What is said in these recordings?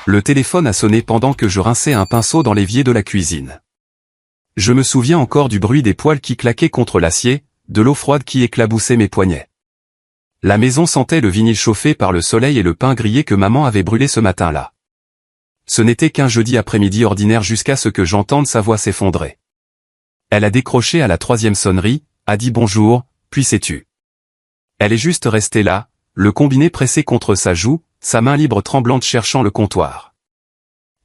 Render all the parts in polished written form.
Le téléphone a sonné pendant que je rinçais un pinceau dans l'évier de la cuisine. Je me souviens encore du bruit des poêles qui claquaient contre l'acier, de l'eau froide qui éclaboussait mes poignets. La maison sentait le vinyle chauffé par le soleil et le pain grillé que maman avait brûlé ce matin-là. Ce n'était qu'un jeudi après-midi ordinaire jusqu'à ce que j'entende sa voix s'effondrer. Elle a décroché à la 3e sonnerie, a dit bonjour, puis s'est tue. Elle est juste restée là, le combiné pressé contre sa joue, sa main libre tremblante cherchant le comptoir.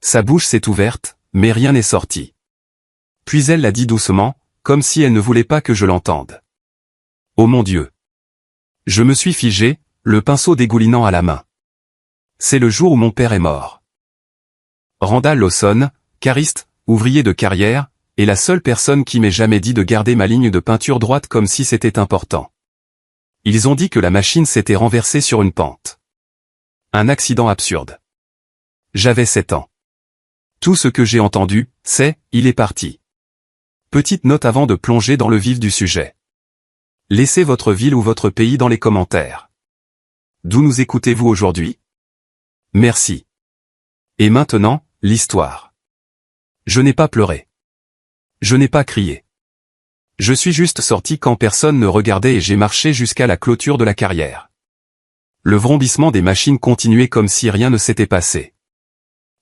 Sa bouche s'est ouverte, mais rien n'est sorti. Puis elle l'a dit doucement, comme si elle ne voulait pas que je l'entende. Oh mon Dieu! Je me suis figé, le pinceau dégoulinant à la main. C'est le jour où mon père est mort. Randall Lawson, cariste, ouvrier de carrière, est la seule personne qui m'ait jamais dit de garder ma ligne de peinture droite comme si c'était important. Ils ont dit que la machine s'était renversée sur une pente. Un accident absurde. J'avais 7 ans. Tout ce que j'ai entendu, c'est « il est parti ». Petite note avant de plonger dans le vif du sujet. Laissez votre ville ou votre pays dans les commentaires. D'où nous écoutez-vous aujourd'hui? Merci. Et maintenant, l'histoire. Je n'ai pas pleuré. Je n'ai pas crié. Je suis juste sorti quand personne ne regardait et j'ai marché jusqu'à la clôture de la carrière. Le vrombissement des machines continuait comme si rien ne s'était passé.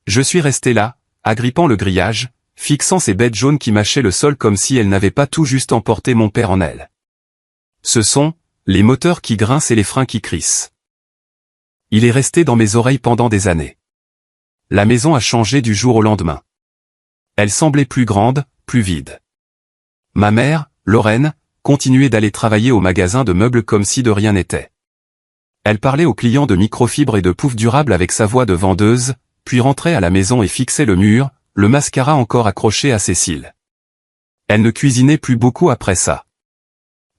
Je suis resté là, agrippant le grillage, fixant ces bêtes jaunes qui mâchaient le sol comme si elles n'avaient pas tout juste emporté mon père en elles. Ce sont les moteurs qui grincent et les freins qui crissent. Il est resté dans mes oreilles pendant des années. La maison a changé du jour au lendemain. Elle semblait plus grande, plus vide. Ma mère, Lorraine, continuait d'aller travailler au magasin de meubles comme si de rien n'était. Elle parlait aux clients de microfibres et de poufs durables avec sa voix de vendeuse, puis rentrait à la maison et fixait le mur, le mascara encore accroché à ses cils. Elle ne cuisinait plus beaucoup après ça.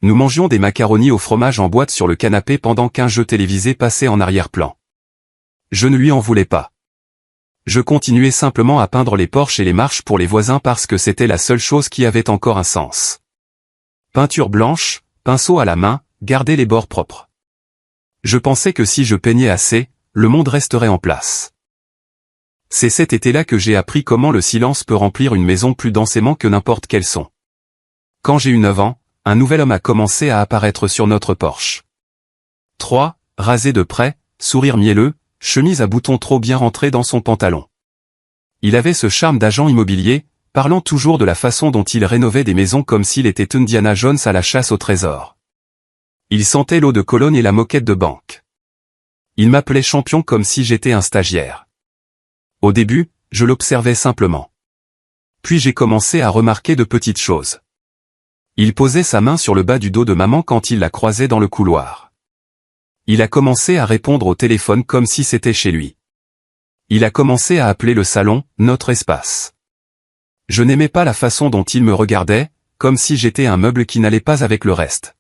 Nous mangions des macaronis au fromage en boîte sur le canapé pendant qu'un jeu télévisé passait en arrière-plan. Je ne lui en voulais pas. Je continuais simplement à peindre les porches et les marches pour les voisins parce que c'était la seule chose qui avait encore un sens. Peinture blanche, pinceau à la main, garder les bords propres. Je pensais que si je peignais assez, le monde resterait en place. C'est cet été-là que j'ai appris comment le silence peut remplir une maison plus densément que n'importe quel son. Quand j'ai eu 9 ans, un nouvel homme a commencé à apparaître sur notre porche. 3, rasé de près, sourire mielleux, chemise à boutons trop bien rentrée dans son pantalon. Il avait ce charme d'agent immobilier, parlant toujours de la façon dont il rénovait des maisons comme s'il était Indiana Jones à la chasse au trésor. Il sentait l'eau de Cologne et la moquette de banque. Il m'appelait champion comme si j'étais un stagiaire. Au début, je l'observais simplement. Puis j'ai commencé à remarquer de petites choses. Il posait sa main sur le bas du dos de maman quand il la croisait dans le couloir. Il a commencé à répondre au téléphone comme si c'était chez lui. Il a commencé à appeler le salon « notre espace ». Je n'aimais pas la façon dont il me regardait, comme si j'étais un meuble qui n'allait pas avec le reste.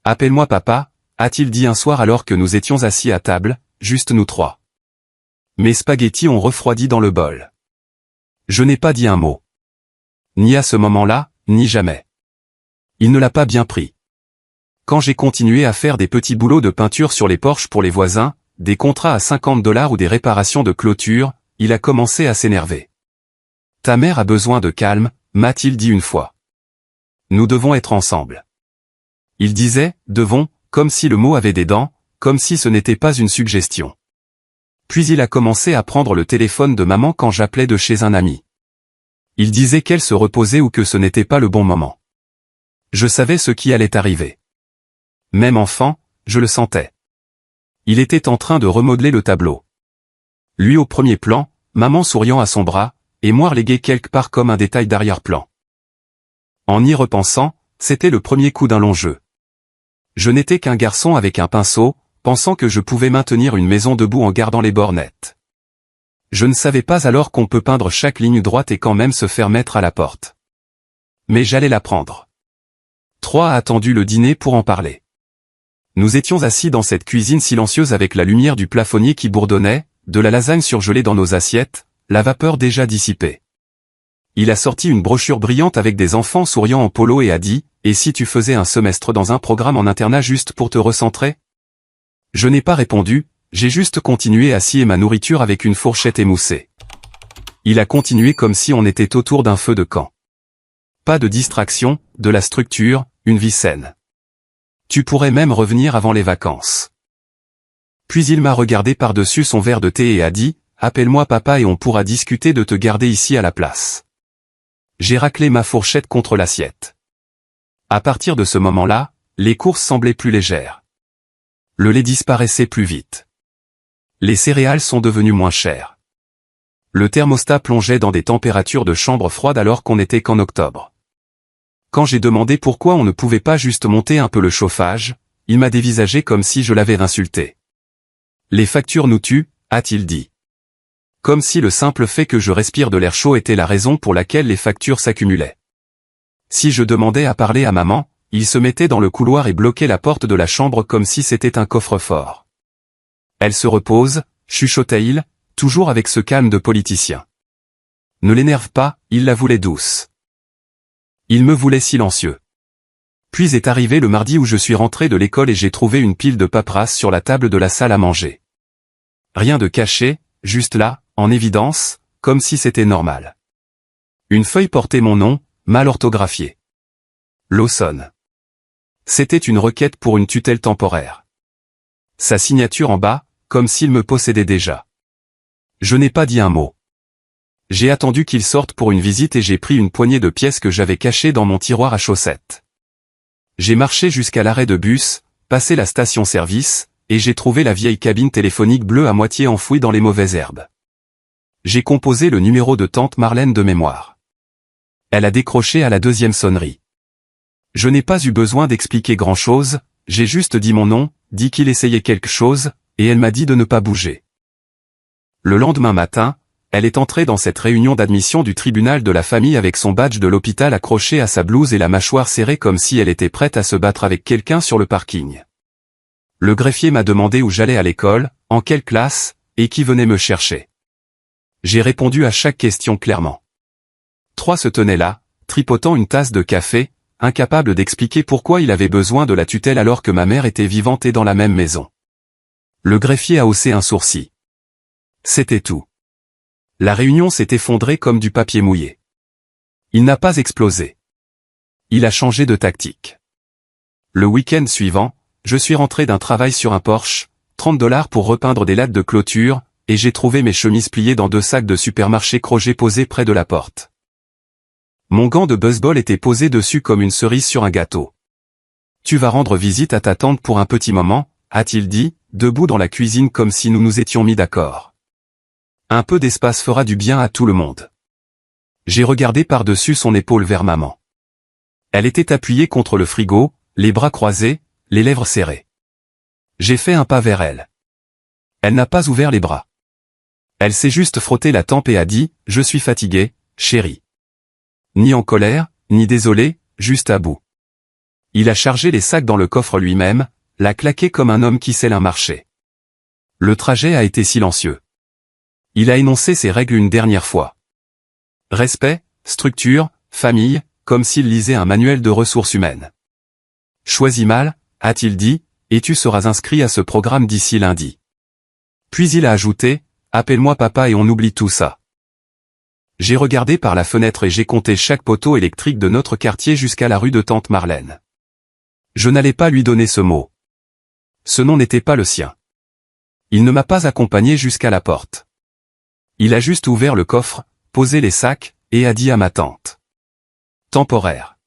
« Appelle-moi papa », a-t-il dit un soir alors que nous étions assis à table, juste nous 3. Mes spaghettis ont refroidi dans le bol. Je n'ai pas dit un mot. Ni à ce moment-là, ni jamais. Il ne l'a pas bien pris. Quand j'ai continué à faire des petits boulots de peinture sur les porches pour les voisins, des contrats à $50 ou des réparations de clôture, il a commencé à s'énerver. « Ta mère a besoin de calme », m'a-t-il dit une fois. « Nous devons être ensemble. » Il disait « devons », comme si le mot avait des dents, comme si ce n'était pas une suggestion. Puis il a commencé à prendre le téléphone de maman quand j'appelais de chez un ami. Il disait qu'elle se reposait ou que ce n'était pas le bon moment. Je savais ce qui allait arriver. Même enfant, je le sentais. Il était en train de remodeler le tableau. Lui au premier plan, maman souriant à son bras, et moi relégué quelque part comme un détail d'arrière-plan. En y repensant, c'était le premier coup d'un long jeu. Je n'étais qu'un garçon avec un pinceau, pensant que je pouvais maintenir une maison debout en gardant les bords nets. Je ne savais pas alors qu'on peut peindre chaque ligne droite et quand même se faire mettre à la porte. Mais j'allais l'apprendre. 3 a attendu le dîner pour en parler. Nous étions assis dans cette cuisine silencieuse avec la lumière du plafonnier qui bourdonnait, de la lasagne surgelée dans nos assiettes, la vapeur déjà dissipée. Il a sorti une brochure brillante avec des enfants souriant en polo et a dit « Et si tu faisais un semestre dans un programme en internat juste pour te recentrer ?» Je n'ai pas répondu, J'ai juste continué à scier ma nourriture avec une fourchette émoussée. Il a continué comme si on était autour d'un feu de camp. Pas de distraction, de la structure, une vie saine. Tu pourrais même revenir avant les vacances. Puis il m'a regardé par-dessus son verre de thé et a dit, « Appelle-moi papa et on pourra discuter de te garder ici à la place. » J'ai raclé ma fourchette contre l'assiette. À partir de ce moment-là, les courses semblaient plus légères. Le lait disparaissait plus vite. Les céréales sont devenues moins chères. Le thermostat plongeait dans des températures de chambre froide alors qu'on n'était qu'en octobre. Quand j'ai demandé pourquoi on ne pouvait pas juste monter un peu le chauffage, il m'a dévisagé comme si je l'avais insulté. « Les factures nous tuent », a-t-il dit. Comme si le simple fait que je respire de l'air chaud était la raison pour laquelle les factures s'accumulaient. Si je demandais à parler à maman, il se mettait dans le couloir et bloquait la porte de la chambre comme si c'était un coffre-fort. Elle se repose, chuchotait-il, toujours avec ce calme de politicien. Ne l'énerve pas, il la voulait douce. Il me voulait silencieux. Puis est arrivé le mardi où je suis rentré de l'école et j'ai trouvé une pile de paperasse sur la table de la salle à manger. Rien de caché, juste là, en évidence, comme si c'était normal. Une feuille portait mon nom, mal orthographié. Lawson. C'était une requête pour une tutelle temporaire. Sa signature en bas, comme s'il me possédait déjà. Je n'ai pas dit un mot. J'ai attendu qu'il sorte pour une visite et j'ai pris une poignée de pièces que j'avais cachées dans mon tiroir à chaussettes. J'ai marché jusqu'à l'arrêt de bus, passé la station-service, et j'ai trouvé la vieille cabine téléphonique bleue à moitié enfouie dans les mauvaises herbes. J'ai composé le numéro de tante Marlène de mémoire. Elle a décroché à la deuxième sonnerie. Je n'ai pas eu besoin d'expliquer grand-chose, j'ai juste dit mon nom, dit qu'il essayait quelque chose, et elle m'a dit de ne pas bouger. Le lendemain matin, elle est entrée dans cette réunion d'admission du tribunal de la famille avec son badge de l'hôpital accroché à sa blouse et la mâchoire serrée comme si elle était prête à se battre avec quelqu'un sur le parking. Le greffier m'a demandé où j'allais à l'école, en quelle classe, et qui venait me chercher. J'ai répondu à chaque question clairement. Trois se tenaient là, tripotant une tasse de café, incapable d'expliquer pourquoi il avait besoin de la tutelle alors que ma mère était vivante et dans la même maison. Le greffier a haussé un sourcil. C'était tout. La réunion s'est effondrée comme du papier mouillé. Il n'a pas explosé. Il a changé de tactique. Le week-end suivant, je suis rentré d'un travail sur un Porsche, $30 pour repeindre des lattes de clôture, et j'ai trouvé mes chemises pliées dans 2 sacs de supermarché Kroger posés près de la porte. Mon gant de baseball était posé dessus comme une cerise sur un gâteau. « Tu vas rendre visite à ta tante pour un petit moment », a-t-il dit, debout dans la cuisine comme si nous nous étions mis d'accord. Un peu d'espace fera du bien à tout le monde. J'ai regardé par-dessus son épaule vers maman. Elle était appuyée contre le frigo, les bras croisés, les lèvres serrées. J'ai fait un pas vers elle. Elle n'a pas ouvert les bras. Elle s'est juste frotté la tempe et a dit, « Je suis fatiguée, chérie. » Ni en colère, ni désolé, juste à bout. Il a chargé les sacs dans le coffre lui-même, l'a claqué comme un homme qui scelle un marché. Le trajet a été silencieux. Il a énoncé ses règles une dernière fois. Respect, structure, famille, comme s'il lisait un manuel de ressources humaines. Choisis mal, a-t-il dit, et tu seras inscrit à ce programme d'ici lundi. Puis il a ajouté, appelle-moi papa et on oublie tout ça. J'ai regardé par la fenêtre et j'ai compté chaque poteau électrique de notre quartier jusqu'à la rue de tante Marlène. Je n'allais pas lui donner ce mot. Ce nom n'était pas le sien. Il ne m'a pas accompagné jusqu'à la porte. Il a juste ouvert le coffre, posé les sacs, et a dit à ma tante. Temporaire.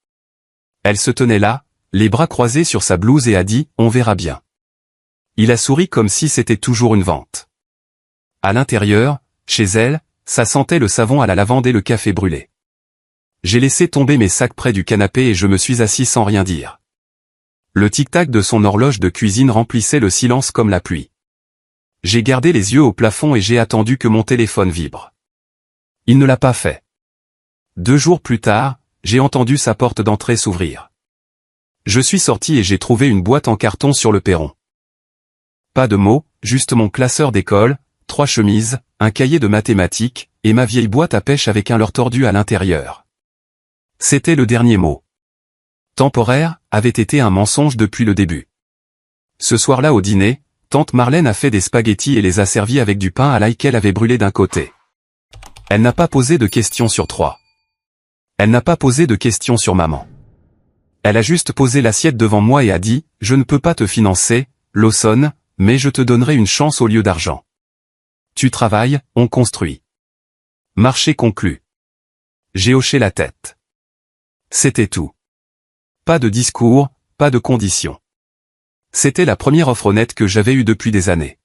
Elle se tenait là, les bras croisés sur sa blouse et a dit, on verra bien. Il a souri comme si c'était toujours une vente. À l'intérieur, chez elle, ça sentait le savon à la lavande et le café brûlé. J'ai laissé tomber mes sacs près du canapé et je me suis assis sans rien dire. Le tic-tac de son horloge de cuisine remplissait le silence comme la pluie. J'ai gardé les yeux au plafond et j'ai attendu que mon téléphone vibre. Il ne l'a pas fait. 2 jours plus tard, j'ai entendu sa porte d'entrée s'ouvrir. Je suis sorti et j'ai trouvé une boîte en carton sur le perron. Pas de mots, juste mon classeur d'école, 3 chemises, un cahier de mathématiques, et ma vieille boîte à pêche avec un leurre tordu à l'intérieur. C'était le dernier mot. Temporaire avait été un mensonge depuis le début. Ce soir-là au dîner, Tante Marlène a fait des spaghettis et les a servis avec du pain à l'ail qu'elle avait brûlé d'un côté. Elle n'a pas posé de questions sur 3. Elle n'a pas posé de questions sur maman. Elle a juste posé l'assiette devant moi et a dit, « Je ne peux pas te financer, Lawson, mais je te donnerai une chance au lieu d'argent. Tu travailles, on construit. » Marché conclu. J'ai hoché la tête. C'était tout. Pas de discours, pas de conditions. C'était la première offre honnête que j'avais eue depuis des années.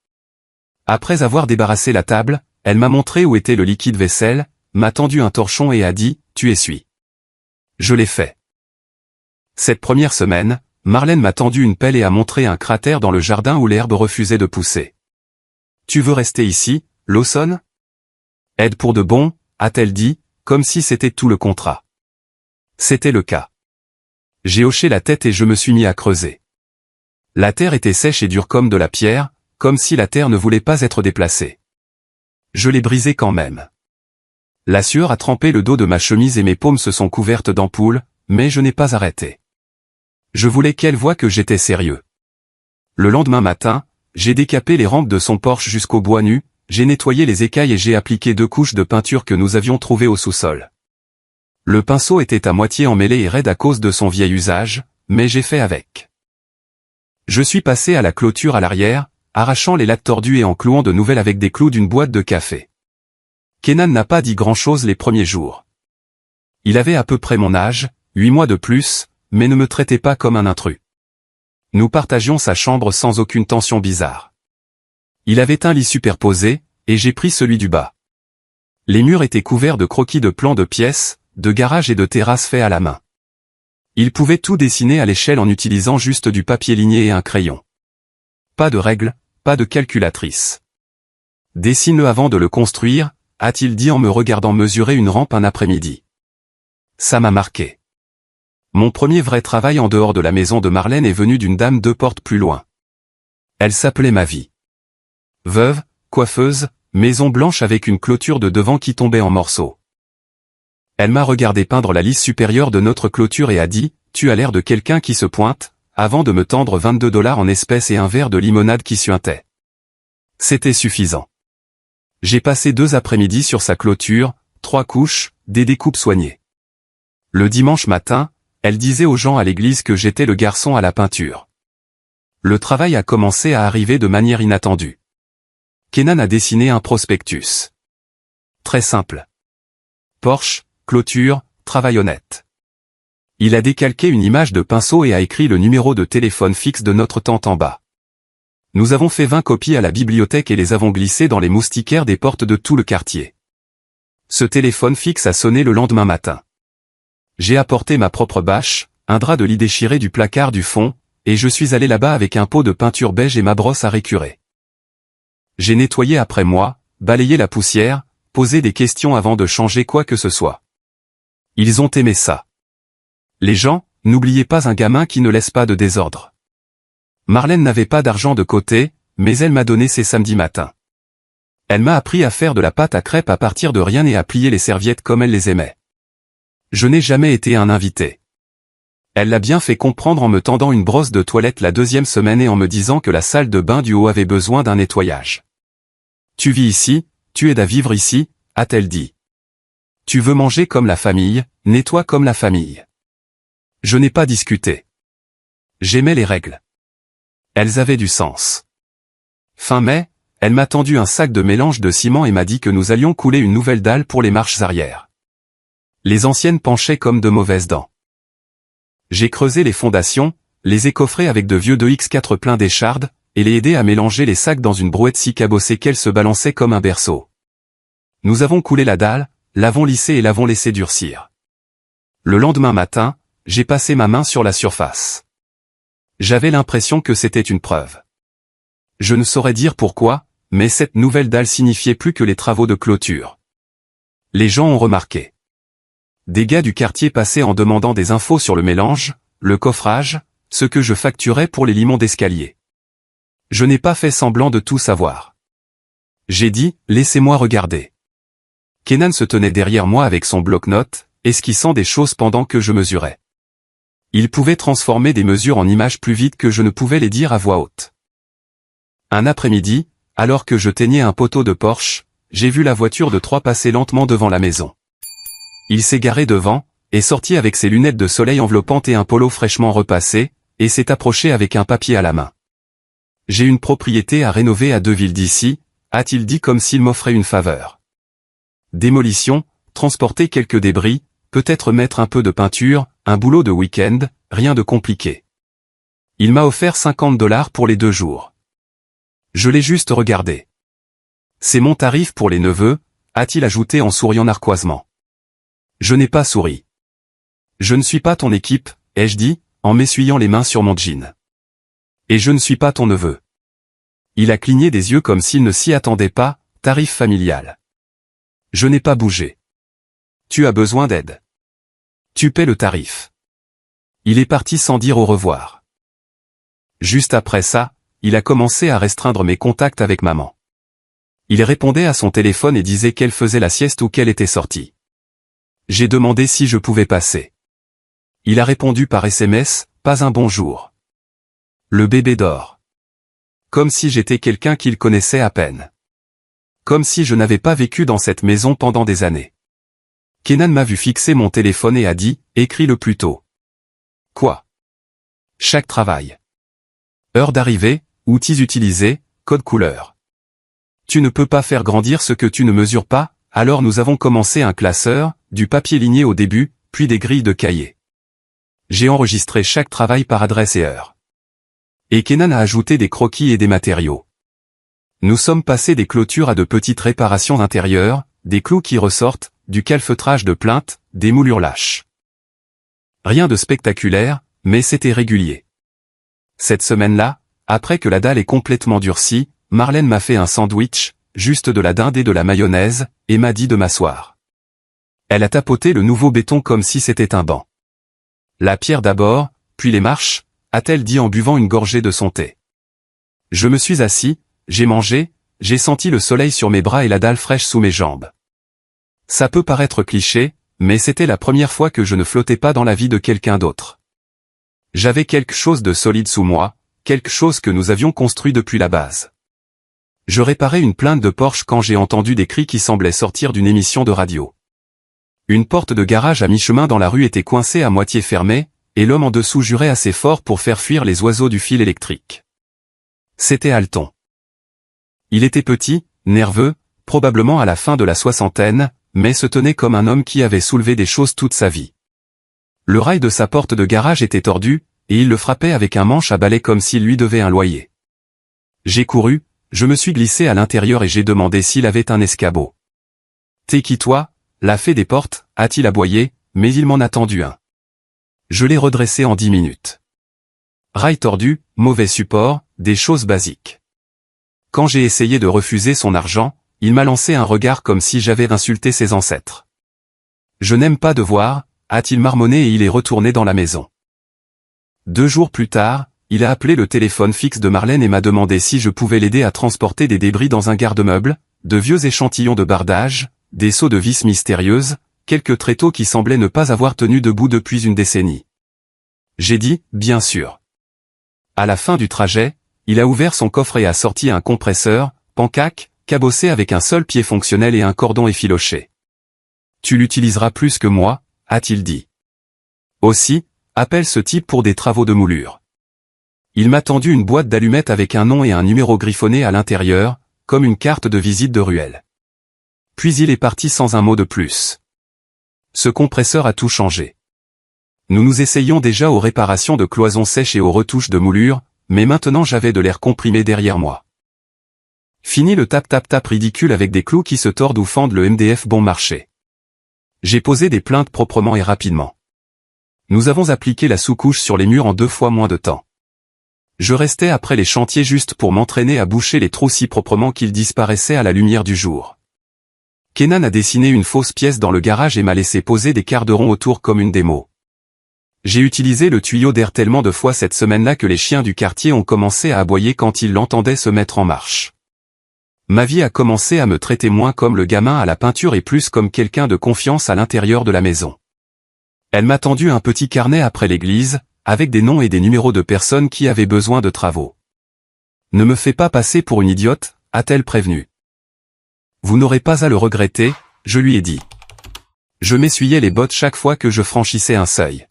Après avoir débarrassé la table, elle m'a montré où était le liquide vaisselle, m'a tendu un torchon et a dit, « Tu essuies. » Je l'ai fait. Cette première semaine, Marlène m'a tendu une pelle et a montré un cratère dans le jardin où l'herbe refusait de pousser. « Tu veux rester ici, Lawson ? Aide pour de bon, a-t-elle dit, comme si c'était tout le contrat. C'était le cas. J'ai hoché la tête et je me suis mis à creuser. La terre était sèche et dure comme de la pierre, comme si la terre ne voulait pas être déplacée. Je l'ai brisée quand même. La sueur a trempé le dos de ma chemise et mes paumes se sont couvertes d'ampoules, mais je n'ai pas arrêté. Je voulais qu'elle voie que j'étais sérieux. Le lendemain matin, j'ai décapé les rampes de son Porsche jusqu'au bois nu, j'ai nettoyé les écailles et j'ai appliqué 2 couches de peinture que nous avions trouvées au sous-sol. Le pinceau était à moitié emmêlé et raide à cause de son vieil usage, mais j'ai fait avec. Je suis passé à la clôture à l'arrière, arrachant les lattes tordues et en clouant de nouvelles avec des clous d'une boîte de café. Kenan n'a pas dit grand-chose les premiers jours. Il avait à peu près mon âge, 8 mois de plus, mais ne me traitait pas comme un intrus. Nous partagions sa chambre sans aucune tension bizarre. Il avait un lit superposé, et j'ai pris celui du bas. Les murs étaient couverts de croquis de plans de pièces, de garages et de terrasses faits à la main. Il pouvait tout dessiner à l'échelle en utilisant juste du papier ligné et un crayon. Pas de règles, pas de calculatrice. Dessine-le avant de le construire, a-t-il dit en me regardant mesurer une rampe un après-midi. Ça m'a marqué. Mon premier vrai travail en dehors de la maison de Marlène est venu d'une dame 2 portes plus loin. Elle s'appelait Mavi. Veuve, coiffeuse, maison blanche avec une clôture de devant qui tombait en morceaux. Elle m'a regardé peindre la lisse supérieure de notre clôture et a dit, « Tu as l'air de quelqu'un qui se pointe », avant de me tendre 22 $ en espèces et un verre de limonade qui suintait. C'était suffisant. J'ai passé 2 après-midi sur sa clôture, 3 couches, des découpes soignées. Le dimanche matin, elle disait aux gens à l'église que j'étais le garçon à la peinture. Le travail a commencé à arriver de manière inattendue. Kenan a dessiné un prospectus. Très simple. Porsche, clôture, travail honnête. Il a décalqué une image de pinceau et a écrit le numéro de téléphone fixe de notre tante en bas. Nous avons fait 20 copies à la bibliothèque et les avons glissées dans les moustiquaires des portes de tout le quartier. Ce téléphone fixe a sonné le lendemain matin. J'ai apporté ma propre bâche, un drap de lit déchiré du placard du fond, et je suis allé là-bas avec un pot de peinture beige et ma brosse à récurer. J'ai nettoyé après moi, balayé la poussière, posé des questions avant de changer quoi que ce soit. Ils ont aimé ça. Les gens, n'oubliez pas un gamin qui ne laisse pas de désordre. Marlène n'avait pas d'argent de côté, mais elle m'a donné ses samedis matins. Elle m'a appris à faire de la pâte à crêpes à partir de rien et à plier les serviettes comme elle les aimait. Je n'ai jamais été un invité. Elle l'a bien fait comprendre en me tendant une brosse de toilette la 2e semaine et en me disant que la salle de bain du haut avait besoin d'un nettoyage. Tu vis ici, tu aides à vivre ici, a-t-elle dit. Tu veux manger comme la famille, nettoie comme la famille. Je n'ai pas discuté. J'aimais les règles. Elles avaient du sens. Fin mai, elle m'a tendu un sac de mélange de ciment et m'a dit que nous allions couler une nouvelle dalle pour les marches arrière. Les anciennes penchaient comme de mauvaises dents. J'ai creusé les fondations, les ai coffrées avec de vieux 2X4 pleins d'échardes, et les aidé à mélanger les sacs dans une brouette si cabossée qu'elle se balançait comme un berceau. Nous avons coulé la dalle, l'avons lissée et l'avons laissée durcir. Le lendemain matin, j'ai passé ma main sur la surface. J'avais l'impression que c'était une preuve. Je ne saurais dire pourquoi, mais cette nouvelle dalle signifiait plus que les travaux de clôture. Les gens ont remarqué. Des gars du quartier passaient en demandant des infos sur le mélange, le coffrage, ce que je facturais pour les limons d'escalier. Je n'ai pas fait semblant de tout savoir. J'ai dit, laissez-moi regarder. Kenan se tenait derrière moi avec son bloc-notes, esquissant des choses pendant que je mesurais. Il pouvait transformer des mesures en images plus vite que je ne pouvais les dire à voix haute. Un après-midi, alors que je teignais un poteau de Porsche, j'ai vu la voiture de 3 passer lentement devant la maison. Il s'est garé devant, est sorti avec ses lunettes de soleil enveloppantes et un polo fraîchement repassé, et s'est approché avec un papier à la main. J'ai une propriété à rénover à 2 villes d'ici, a-t-il dit comme s'il m'offrait une faveur. Démolition, transporter quelques débris, peut-être mettre un peu de peinture, un boulot de week-end, rien de compliqué. Il m'a offert 50 $ pour les 2 jours. Je l'ai juste regardé. C'est mon tarif pour les neveux, a-t-il ajouté en souriant narquoisement. Je n'ai pas souri. Je ne suis pas ton équipe, ai-je dit, en m'essuyant les mains sur mon jean. Et je ne suis pas ton neveu. Il a cligné des yeux comme s'il ne s'y attendait pas, tarif familial. Je n'ai pas bougé. Tu as besoin d'aide. Tu paies le tarif. Il est parti sans dire au revoir. Juste après ça, il a commencé à restreindre mes contacts avec maman. Il répondait à son téléphone et disait qu'elle faisait la sieste ou qu'elle était sortie. J'ai demandé si je pouvais passer. Il a répondu par SMS, pas un bonjour. Le bébé dort. Comme si j'étais quelqu'un qu'il connaissait à peine. Comme si je n'avais pas vécu dans cette maison pendant des années. Kenan m'a vu fixer mon téléphone et a dit, écris-le plus tôt. Quoi? Chaque travail. Heure d'arrivée, outils utilisés, code couleur. Tu ne peux pas faire grandir ce que tu ne mesures pas, alors nous avons commencé un classeur, du papier ligné au début, puis des grilles de cahiers. J'ai enregistré chaque travail par adresse et heure. Et Kenan a ajouté des croquis et des matériaux. Nous sommes passés des clôtures à de petites réparations intérieures, des clous qui ressortent, du calfeutrage de plainte, des moulures lâches. Rien de spectaculaire, mais c'était régulier. Cette semaine-là, après que la dalle est complètement durcie, Marlène m'a fait un sandwich, juste de la dinde et de la mayonnaise, et m'a dit de m'asseoir. Elle a tapoté le nouveau béton comme si c'était un banc. La pierre d'abord, puis les marches, a-t-elle dit en buvant une gorgée de son thé. Je me suis assis, j'ai mangé, j'ai senti le soleil sur mes bras et la dalle fraîche sous mes jambes. Ça peut paraître cliché, mais c'était la première fois que je ne flottais pas dans la vie de quelqu'un d'autre. J'avais quelque chose de solide sous moi, quelque chose que nous avions construit depuis la base. Je réparais une plainte de Porsche quand j'ai entendu des cris qui semblaient sortir d'une émission de radio. Une porte de garage à mi-chemin dans la rue était coincée à moitié fermée, et l'homme en dessous jurait assez fort pour faire fuir les oiseaux du fil électrique. C'était Alton. Il était petit, nerveux, probablement à la fin de la soixantaine, mais se tenait comme un homme qui avait soulevé des choses toute sa vie. Le rail de sa porte de garage était tordu, et il le frappait avec un manche à balai comme s'il lui devait un loyer. J'ai couru, je me suis glissé à l'intérieur et j'ai demandé s'il avait un escabeau. « T'es qui toi, la fée des portes ?» a-t-il aboyé, mais il m'en a tendu un. Je l'ai redressé en 10 minutes. Rail tordu, mauvais support, des choses basiques. Quand j'ai essayé de refuser son argent, il m'a lancé un regard comme si j'avais insulté ses ancêtres. « Je n'aime pas devoir », a-t-il marmonné et il est retourné dans la maison. 2 jours plus tard, il a appelé le téléphone fixe de Marlène et m'a demandé si je pouvais l'aider à transporter des débris dans un garde-meuble, de vieux échantillons de bardage, des seaux de vis mystérieuses, quelques tréteaux qui semblaient ne pas avoir tenu debout depuis une décennie. J'ai dit, bien sûr. À la fin du trajet, il a ouvert son coffre et a sorti un compresseur, pancaque, cabossé avec un seul pied fonctionnel et un cordon effiloché. Tu l'utiliseras plus que moi, a-t-il dit. Aussi, appelle ce type pour des travaux de moulure. Il m'a tendu une boîte d'allumettes avec un nom et un numéro griffonné à l'intérieur, comme une carte de visite de ruelle. Puis il est parti sans un mot de plus. Ce compresseur a tout changé. Nous nous essayons déjà aux réparations de cloisons sèches et aux retouches de moulure, mais maintenant j'avais de l'air comprimé derrière moi. Fini le tap-tap-tap ridicule avec des clous qui se tordent ou fendent le MDF bon marché. J'ai posé des plaintes proprement et rapidement. Nous avons appliqué la sous-couche sur les murs en 2 fois moins de temps. Je restais après les chantiers juste pour m'entraîner à boucher les trous si proprement qu'ils disparaissaient à la lumière du jour. Kenan a dessiné une fausse pièce dans le garage et m'a laissé poser des quarts de rond autour comme une démo. J'ai utilisé le tuyau d'air tellement de fois cette semaine-là que les chiens du quartier ont commencé à aboyer quand ils l'entendaient se mettre en marche. Ma vie a commencé à me traiter moins comme le gamin à la peinture et plus comme quelqu'un de confiance à l'intérieur de la maison. Elle m'a tendu un petit carnet après l'église, avec des noms et des numéros de personnes qui avaient besoin de travaux. Ne me fais pas passer pour une idiote, a-t-elle prévenu. Vous n'aurez pas à le regretter, je lui ai dit. Je m'essuyais les bottes chaque fois que je franchissais un seuil.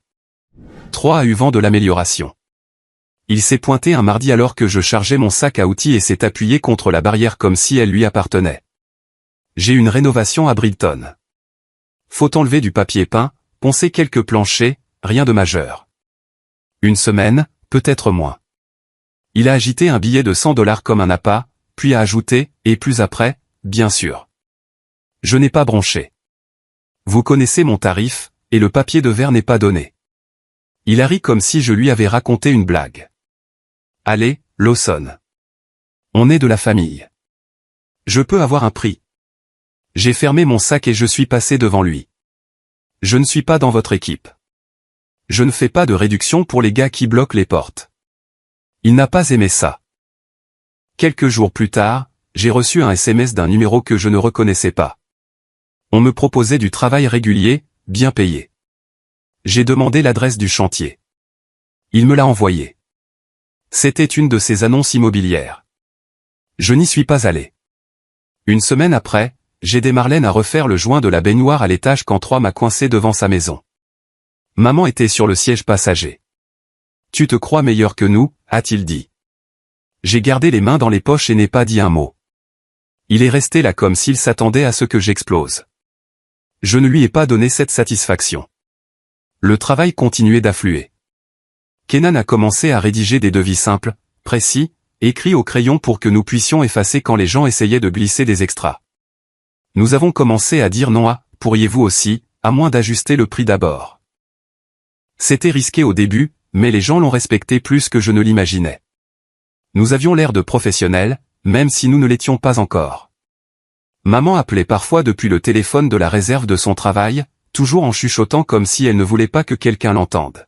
3 a eu vent de l'amélioration. Il s'est pointé un mardi alors que je chargeais mon sac à outils et s'est appuyé contre la barrière comme si elle lui appartenait. J'ai une rénovation à Brighton. Faut enlever du papier peint, poncer quelques planchers, rien de majeur. Une semaine, peut-être moins. Il a agité un billet de $100 comme un appât, puis a ajouté, et plus après, bien sûr. Je n'ai pas bronché. Vous connaissez mon tarif, et le papier de verre n'est pas donné. Il a ri comme si je lui avais raconté une blague. Allez, Lawson. On est de la famille. Je peux avoir un prix. J'ai fermé mon sac et je suis passé devant lui. Je ne suis pas dans votre équipe. Je ne fais pas de réduction pour les gars qui bloquent les portes. Il n'a pas aimé ça. Quelques jours plus tard, j'ai reçu un SMS d'un numéro que je ne reconnaissais pas. On me proposait du travail régulier, bien payé. J'ai demandé l'adresse du chantier. Il me l'a envoyé. C'était une de ces annonces immobilières. Je n'y suis pas allé. Une semaine après, j'ai aidé Marlène à refaire le joint de la baignoire à l'étage quand 3 m'a coincé devant sa maison. Maman était sur le siège passager. « Tu te crois meilleur que nous ?» a-t-il dit. J'ai gardé les mains dans les poches et n'ai pas dit un mot. Il est resté là comme s'il s'attendait à ce que j'explose. Je ne lui ai pas donné cette satisfaction. Le travail continuait d'affluer. Kenan a commencé à rédiger des devis simples, précis, écrits au crayon pour que nous puissions effacer quand les gens essayaient de glisser des extras. Nous avons commencé à dire non à « pourriez-vous aussi », à moins d'ajuster le prix d'abord. C'était risqué au début, mais les gens l'ont respecté plus que je ne l'imaginais. Nous avions l'air de professionnels, même si nous ne l'étions pas encore. Maman appelait parfois depuis le téléphone de la réserve de son travail, toujours en chuchotant comme si elle ne voulait pas que quelqu'un l'entende.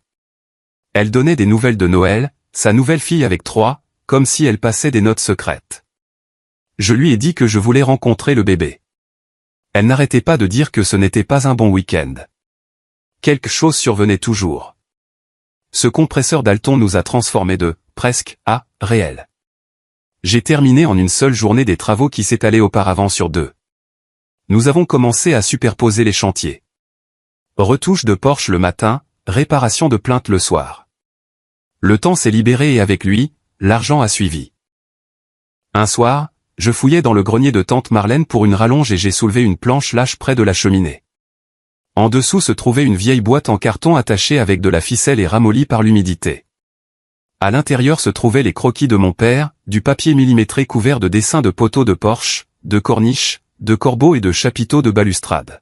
Elle donnait des nouvelles de Noël, sa nouvelle fille avec 3, comme si elle passait des notes secrètes. Je lui ai dit que je voulais rencontrer le bébé. Elle n'arrêtait pas de dire que ce n'était pas un bon week-end. Quelque chose survenait toujours. Ce compresseur Dalton nous a transformés de « presque » à « réel ». J'ai terminé en une seule journée des travaux qui s'étalaient auparavant sur 2. Nous avons commencé à superposer les chantiers. Retouche de Porsche le matin, réparation de plainte le soir. Le temps s'est libéré et avec lui, l'argent a suivi. Un soir, je fouillais dans le grenier de tante Marlène pour une rallonge et j'ai soulevé une planche lâche près de la cheminée. En dessous se trouvait une vieille boîte en carton attachée avec de la ficelle et ramollie par l'humidité. À l'intérieur se trouvaient les croquis de mon père, du papier millimétré couvert de dessins de poteaux de Porsche, de corniches, de corbeaux et de chapiteaux de balustrade.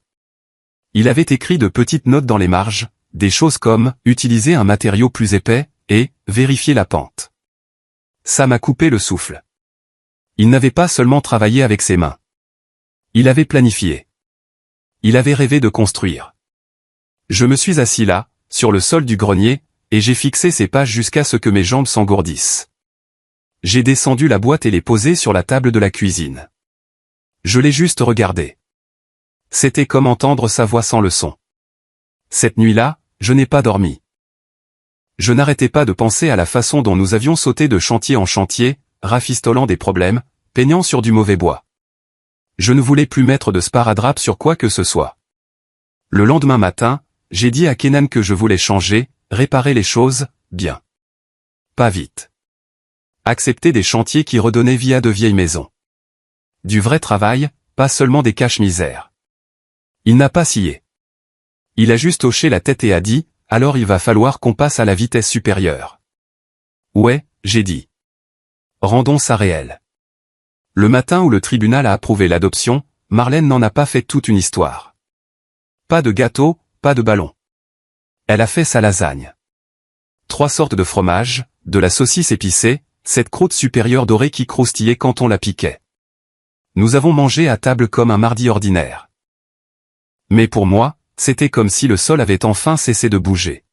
Il avait écrit de petites notes dans les marges, des choses comme « utiliser un matériau plus épais » et « vérifier la pente ». Ça m'a coupé le souffle. Il n'avait pas seulement travaillé avec ses mains. Il avait planifié. Il avait rêvé de construire. Je me suis assis là, sur le sol du grenier, et j'ai fixé ces pages jusqu'à ce que mes jambes s'engourdissent. J'ai descendu la boîte et l'ai posée sur la table de la cuisine. Je l'ai juste regardée. C'était comme entendre sa voix sans le son. Cette nuit-là, je n'ai pas dormi. Je n'arrêtais pas de penser à la façon dont nous avions sauté de chantier en chantier, rafistolant des problèmes, peignant sur du mauvais bois. Je ne voulais plus mettre de sparadrap sur quoi que ce soit. Le lendemain matin, j'ai dit à Kenan que je voulais changer, réparer les choses, bien. Pas vite. Accepter des chantiers qui redonnaient vie à de vieilles maisons. Du vrai travail, pas seulement des caches-misères. Il n'a pas scié. Il a juste hoché la tête et a dit, alors il va falloir qu'on passe à la vitesse supérieure. Ouais, j'ai dit. Rendons ça réel. Le matin où le tribunal a approuvé l'adoption, Marlène n'en a pas fait toute une histoire. Pas de gâteau, pas de ballon. Elle a fait sa lasagne. 3 sortes de fromage, de la saucisse épicée, cette croûte supérieure dorée qui croustillait quand on la piquait. Nous avons mangé à table comme un mardi ordinaire. Mais pour moi, c'était comme si le sol avait enfin cessé de bouger.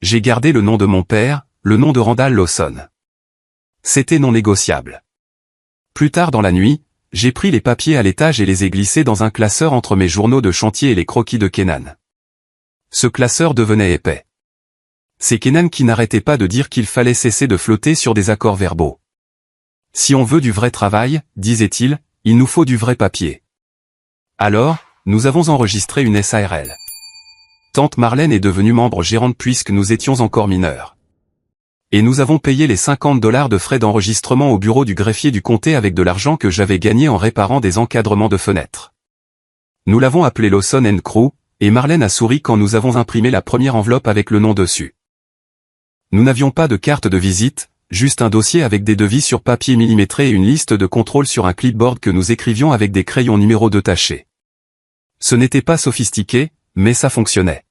J'ai gardé le nom de mon père, le nom de Randall Lawson. C'était non négociable. Plus tard dans la nuit, j'ai pris les papiers à l'étage et les ai glissés dans un classeur entre mes journaux de chantier et les croquis de Kenan. Ce classeur devenait épais. C'est Kenan qui n'arrêtait pas de dire qu'il fallait cesser de flotter sur des accords verbaux. Si on veut du vrai travail, disait-il, il nous faut du vrai papier. Alors, nous avons enregistré une SARL. Tante Marlène est devenue membre gérante puisque nous étions encore mineurs. Et nous avons payé les $50 de frais d'enregistrement au bureau du greffier du comté avec de l'argent que j'avais gagné en réparant des encadrements de fenêtres. Nous l'avons appelé Lawson & Crew, et Marlène a souri quand nous avons imprimé la première enveloppe avec le nom dessus. Nous n'avions pas de carte de visite, juste un dossier avec des devis sur papier millimétré et une liste de contrôle sur un clipboard que nous écrivions avec des crayons numéro 2 tachés. Ce n'était pas sophistiqué, mais ça fonctionnait.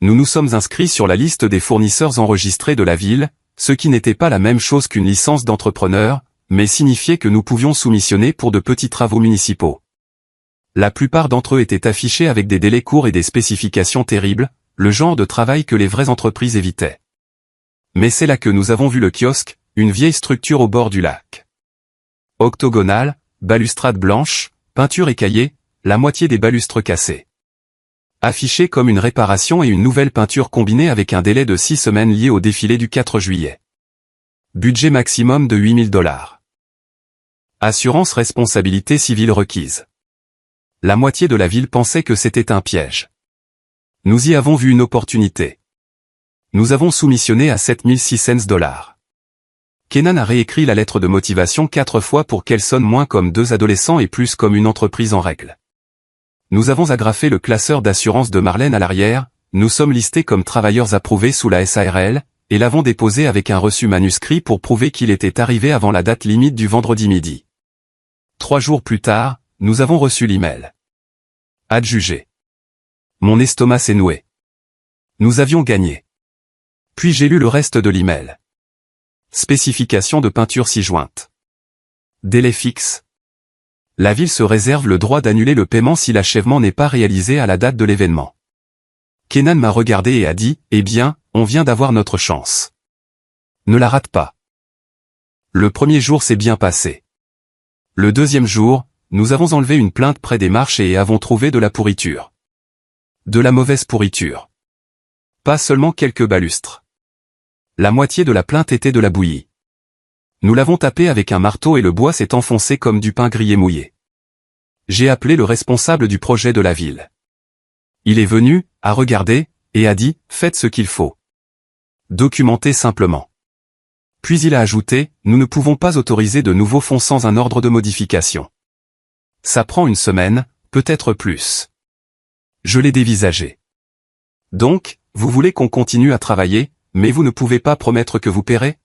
Nous nous sommes inscrits sur la liste des fournisseurs enregistrés de la ville, ce qui n'était pas la même chose qu'une licence d'entrepreneur, mais signifiait que nous pouvions soumissionner pour de petits travaux municipaux. La plupart d'entre eux étaient affichés avec des délais courts et des spécifications terribles, le genre de travail que les vraies entreprises évitaient. Mais c'est là que nous avons vu le kiosque, une vieille structure au bord du lac. Octogonale, balustrade blanche, peinture écaillée, la moitié des balustres cassés. Affiché comme une réparation et une nouvelle peinture combinée avec un délai de 6 semaines lié au défilé du 4 juillet. Budget maximum de $8 000. Assurance responsabilité civile requise. La moitié de la ville pensait que c'était un piège. Nous y avons vu une opportunité. Nous avons soumissionné à $7,600. Kenan a réécrit la lettre de motivation 4 fois pour qu'elle sonne moins comme 2 adolescents et plus comme une entreprise en règle. Nous avons agrafé le classeur d'assurance de Marlène à l'arrière, nous sommes listés comme travailleurs approuvés sous la SARL, et l'avons déposé avec un reçu manuscrit pour prouver qu'il était arrivé avant la date limite du vendredi midi. 3 jours plus tard, nous avons reçu l'email. Adjugé. Mon estomac s'est noué. Nous avions gagné. Puis j'ai lu le reste de l'email. Spécification de peinture ci-jointe. Délai fixe. La ville se réserve le droit d'annuler le paiement si l'achèvement n'est pas réalisé à la date de l'événement. Kenan m'a regardé et a dit, eh bien, on vient d'avoir notre chance. Ne la rate pas. Le premier jour s'est bien passé. Le deuxième jour, nous avons enlevé une plainte près des marchés et avons trouvé de la pourriture. De la mauvaise pourriture. Pas seulement quelques balustres. La moitié de la plainte était de la bouillie. Nous l'avons tapé avec un marteau et le bois s'est enfoncé comme du pain grillé mouillé. J'ai appelé le responsable du projet de la ville. Il est venu, a regardé, et a dit, faites ce qu'il faut. Documentez simplement. Puis il a ajouté, nous ne pouvons pas autoriser de nouveaux fonds sans un ordre de modification. Ça prend une semaine, peut-être plus. Je l'ai dévisagé. Donc, vous voulez qu'on continue à travailler, mais vous ne pouvez pas promettre que vous paierez?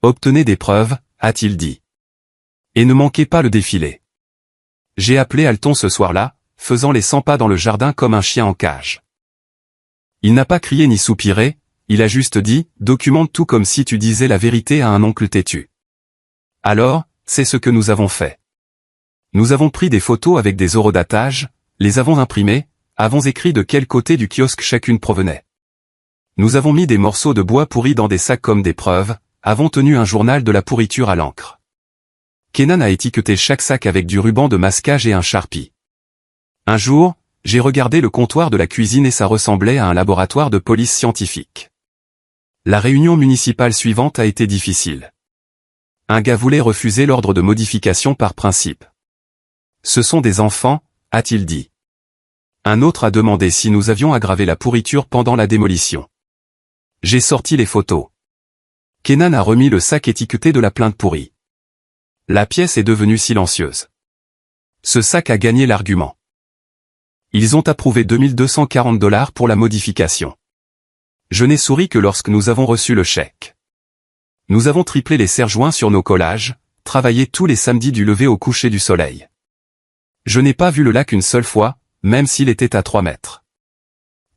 Obtenez des preuves, a-t-il dit. Et ne manquez pas le défilé. J'ai appelé Alton ce soir-là, faisant les 100 pas dans le jardin comme un chien en cage. Il n'a pas crié ni soupiré, il a juste dit, documente tout comme si tu disais la vérité à un oncle têtu. Alors, c'est ce que nous avons fait. Nous avons pris des photos avec des horodatages, les avons imprimées, avons écrit de quel côté du kiosque chacune provenait. Nous avons mis des morceaux de bois pourris dans des sacs comme des preuves, avons tenu un journal de la pourriture à l'encre. Kenan a étiqueté chaque sac avec du ruban de masquage et un Sharpie. Un jour, j'ai regardé le comptoir de la cuisine et ça ressemblait à un laboratoire de police scientifique. La réunion municipale suivante a été difficile. Un gars voulait refuser l'ordre de modification par principe. Ce sont des enfants, a-t-il dit. Un autre a demandé si nous avions aggravé la pourriture pendant la démolition. J'ai sorti les photos. Kenan a remis le sac étiqueté de la plainte pourrie. La pièce est devenue silencieuse. Ce sac a gagné l'argument. Ils ont approuvé $2,240 pour la modification. Je n'ai souri que lorsque nous avons reçu le chèque. Nous avons triplé les serre-joints sur nos collages, travaillé tous les samedis du lever au coucher du soleil. Je n'ai pas vu le lac une seule fois, même s'il était à 3 mètres.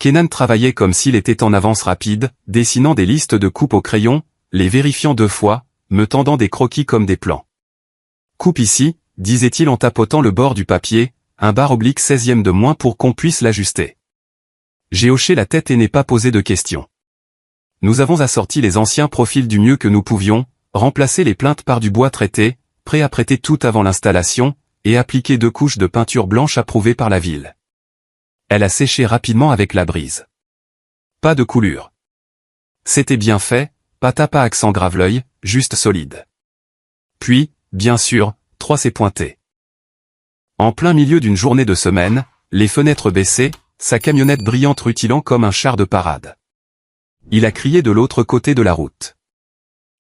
Kenan travaillait comme s'il était en avance rapide, dessinant des listes de coupes au crayon, les vérifiant 2 fois, me tendant des croquis comme des plans. Coupe ici, disait-il en tapotant le bord du papier, un barre oblique 16e de moins pour qu'on puisse l'ajuster. J'ai hoché la tête et n'ai pas posé de questions. Nous avons assorti les anciens profils du mieux que nous pouvions, remplacé les plaintes par du bois traité, prêt à prêter tout avant l'installation, et appliqué 2 couches de peinture blanche approuvée par la ville. Elle a séché rapidement avec la brise. Pas de coulure. C'était bien fait, pas accent grave l'œil, juste solide. Puis, bien sûr, 3 s'est pointé. En plein milieu d'une journée de semaine, les fenêtres baissées, sa camionnette brillante rutilant comme un char de parade. Il a crié de l'autre côté de la route.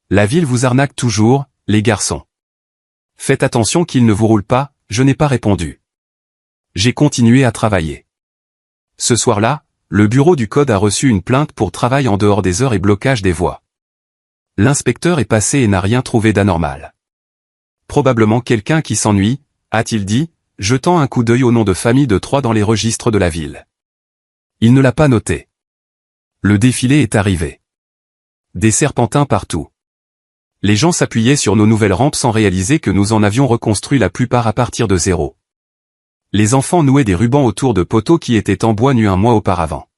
La ville vous arnaque toujours, les garçons. Faites attention qu'il ne vous roule pas, je n'ai pas répondu. J'ai continué à travailler. Ce soir-là, le bureau du code a reçu une plainte pour travail en dehors des heures et blocage des voies. L'inspecteur est passé et n'a rien trouvé d'anormal. Probablement quelqu'un qui s'ennuie, a-t-il dit, jetant un coup d'œil au nom de famille de 3 dans les registres de la ville. Il ne l'a pas noté. Le défilé est arrivé. Des serpentins partout. Les gens s'appuyaient sur nos nouvelles rampes sans réaliser que nous en avions reconstruit la plupart à partir de zéro. Les enfants nouaient des rubans autour de poteaux qui étaient en bois nus un mois auparavant.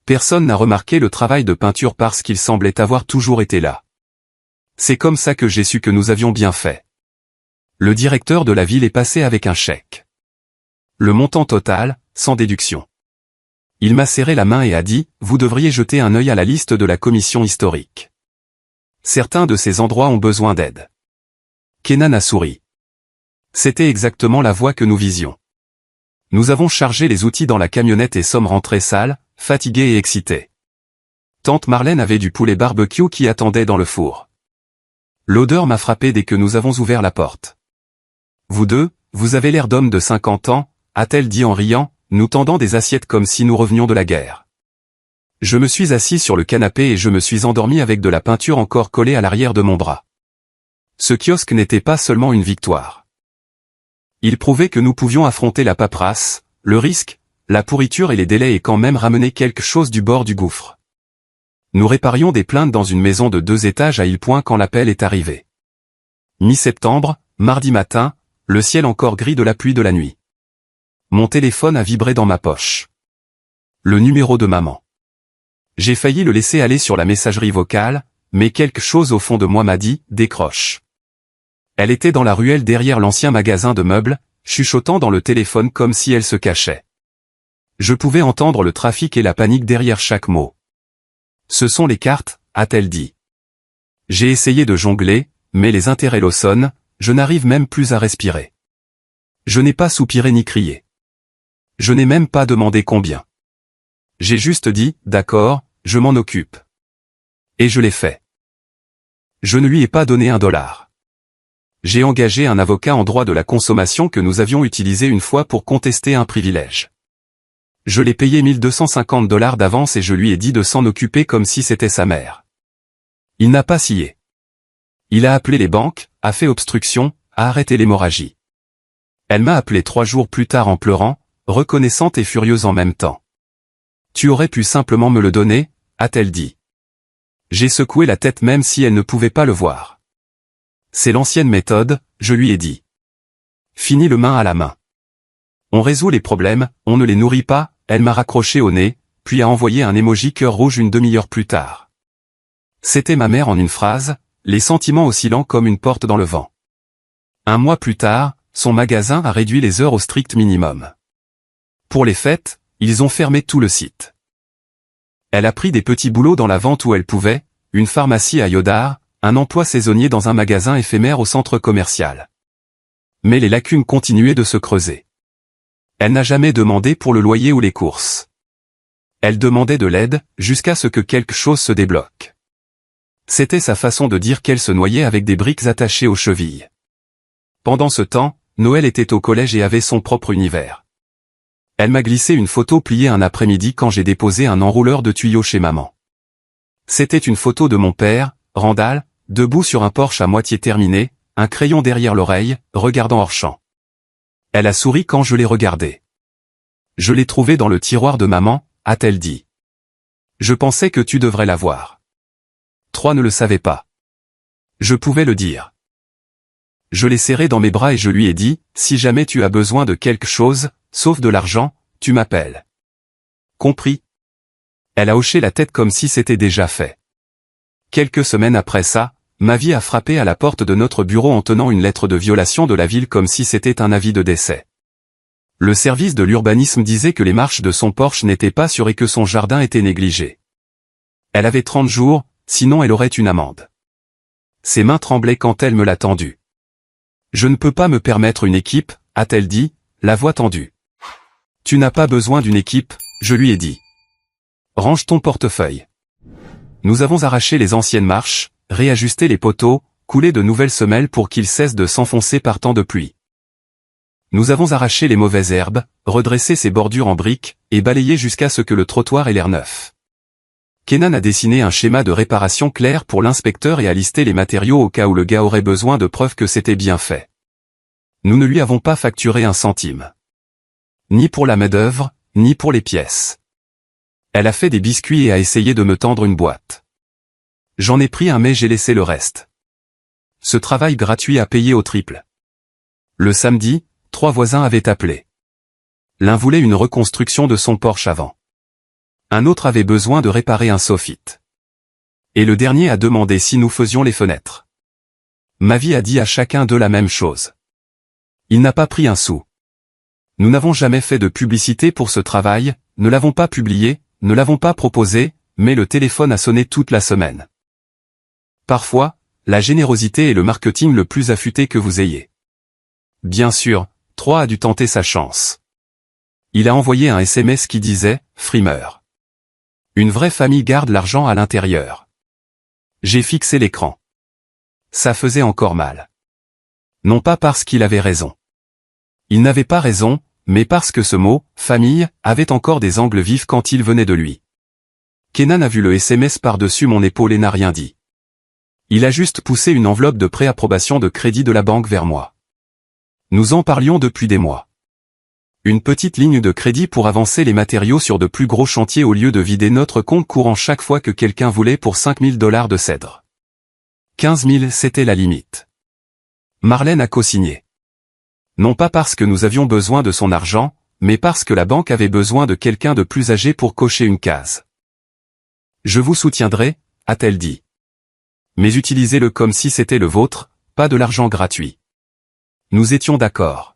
Personne n'a remarqué le travail de peinture parce qu'il semblait avoir toujours été là. C'est comme ça que j'ai su que nous avions bien fait. Le directeur de la ville est passé avec un chèque. Le montant total, sans déduction. Il m'a serré la main et a dit, vous devriez jeter un œil à la liste de la commission historique. Certains de ces endroits ont besoin d'aide. Kenan a souri. C'était exactement la voie que nous visions. Nous avons chargé les outils dans la camionnette et sommes rentrés sales, fatigués et excités. Tante Marlène avait du poulet barbecue qui attendait dans le four. L'odeur m'a frappé dès que nous avons ouvert la porte. Vous deux, vous avez l'air d'homme de 50 ans, a-t-elle dit en riant, nous tendant des assiettes comme si nous revenions de la guerre. Je me suis assis sur le canapé et je me suis endormi avec de la peinture encore collée à l'arrière de mon bras. Ce kiosque n'était pas seulement une victoire. Il prouvait que nous pouvions affronter la paperasse, le risque, la pourriture et les délais et quand même ramener quelque chose du bord du gouffre. Nous réparions des plaintes dans une maison de 2 étages à Île-Point quand l'appel est arrivé. Mi-septembre, mardi matin, le ciel encore gris de la pluie de la nuit. Mon téléphone a vibré dans ma poche. Le numéro de maman. J'ai failli le laisser aller sur la messagerie vocale, mais quelque chose au fond de moi m'a dit, décroche. Elle était dans la ruelle derrière l'ancien magasin de meubles, chuchotant dans le téléphone comme si elle se cachait. Je pouvais entendre le trafic et la panique derrière chaque mot. Ce sont les cartes, a-t-elle dit. J'ai essayé de jongler, mais les interellos sonnent, je n'arrive même plus à respirer. Je n'ai pas soupiré ni crié. Je n'ai même pas demandé combien. J'ai juste dit, d'accord, je m'en occupe. Et je l'ai fait. Je ne lui ai pas donné $1. J'ai engagé un avocat en droit de la consommation que nous avions utilisé une fois pour contester un privilège. Je l'ai payé $1 250 d'avance et je lui ai dit de s'en occuper comme si c'était sa mère. Il n'a pas scié. Il a appelé les banques, a fait obstruction, a arrêté l'hémorragie. Elle m'a appelé 3 jours plus tard en pleurant, reconnaissante et furieuse en même temps. Tu aurais pu simplement me le donner, a-t-elle dit. J'ai secoué la tête même si elle ne pouvait pas le voir. C'est l'ancienne méthode, je lui ai dit. Fini le main à la main. On résout les problèmes, on ne les nourrit pas, elle m'a raccroché au nez, puis a envoyé un emoji cœur rouge une demi-heure plus tard. C'était ma mère en une phrase, les sentiments oscillant comme une porte dans le vent. Un mois plus tard, son magasin a réduit les heures au strict minimum. Pour les fêtes, ils ont fermé tout le site. Elle a pris des petits boulots dans la vente où elle pouvait, une pharmacie à Yodar, un emploi saisonnier dans un magasin éphémère au centre commercial. Mais les lacunes continuaient de se creuser. Elle n'a jamais demandé pour le loyer ou les courses. Elle demandait de l'aide, jusqu'à ce que quelque chose se débloque. C'était sa façon de dire qu'elle se noyait avec des briques attachées aux chevilles. Pendant ce temps, Noël était au collège et avait son propre univers. Elle m'a glissé une photo pliée un après-midi quand j'ai déposé un enrouleur de tuyaux chez maman. C'était une photo de mon père, Randall, debout sur un porche à moitié terminé, un crayon derrière l'oreille, regardant hors champ. Elle a souri quand je l'ai regardé. Je l'ai trouvé dans le tiroir de maman, a-t-elle dit. Je pensais que tu devrais la voir. 3 ne le savaient pas. Je pouvais le dire. Je l'ai serré dans mes bras et je lui ai dit, si jamais tu as besoin de quelque chose, sauf de l'argent, tu m'appelles. Compris? Elle a hoché la tête comme si c'était déjà fait. Quelques semaines après ça, ma vie a frappé à la porte de notre bureau en tenant une lettre de violation de la ville comme si c'était un avis de décès. Le service de l'urbanisme disait que les marches de son porche n'étaient pas sûres et que son jardin était négligé. Elle avait 30 jours, sinon elle aurait une amende. ses mains tremblaient quand elle me l'a tendu. Je ne peux pas me permettre une équipe, a-t-elle dit, la voix tendue. Tu n'as pas besoin d'une équipe, je lui ai dit. Range ton portefeuille. Nous avons arraché les anciennes marches, réajusté les poteaux, coulé de nouvelles semelles pour qu'ils cessent de s'enfoncer par temps de pluie. Nous avons arraché les mauvaises herbes, redressé ses bordures en briques, et balayé jusqu'à ce que le trottoir ait l'air neuf. Kenan a dessiné un schéma de réparation clair pour l'inspecteur et a listé les matériaux au cas où le gars aurait besoin de preuves que c'était bien fait. Nous ne lui avons pas facturé un centime. Ni pour la main-d'œuvre, ni pour les pièces. Elle a fait des biscuits et a essayé de me tendre une boîte. J'en ai pris un mais j'ai laissé le reste. Ce travail gratuit a payé au triple. Le samedi, 3 voisins avaient appelé. L'un voulait une reconstruction de son porche avant. Un autre avait besoin de réparer un soffit. Et le dernier a demandé si nous faisions les fenêtres. Ma vie a dit à chacun d'eux la même chose. Il n'a pas pris un sou. Nous n'avons jamais fait de publicité pour ce travail, ne l'avons pas publié, ne l'avons pas proposé, mais le téléphone a sonné toute la semaine. Parfois, la générosité est le marketing le plus affûté que vous ayez. Bien sûr, 3 a dû tenter sa chance. Il a envoyé un SMS qui disait « Frimeur ». Une vraie famille garde l'argent à l'intérieur. J'ai fixé l'écran. Ça faisait encore mal. Non pas parce qu'il avait raison. Il n'avait pas raison, mais parce que ce mot, famille, avait encore des angles vifs quand il venait de lui. Kenan a vu le SMS par-dessus mon épaule et n'a rien dit. Il a juste poussé une enveloppe de préapprobation de crédit de la banque vers moi. Nous en parlions depuis des mois. Une petite ligne de crédit pour avancer les matériaux sur de plus gros chantiers au lieu de vider notre compte courant chaque fois que quelqu'un voulait pour $5 000 de cèdre. 15 000 c'était la limite. Marlène a co-signé. Non pas parce que nous avions besoin de son argent, mais parce que la banque avait besoin de quelqu'un de plus âgé pour cocher une case. Je vous soutiendrai, a-t-elle dit. Mais utilisez-le comme si c'était le vôtre, pas de l'argent gratuit. Nous étions d'accord.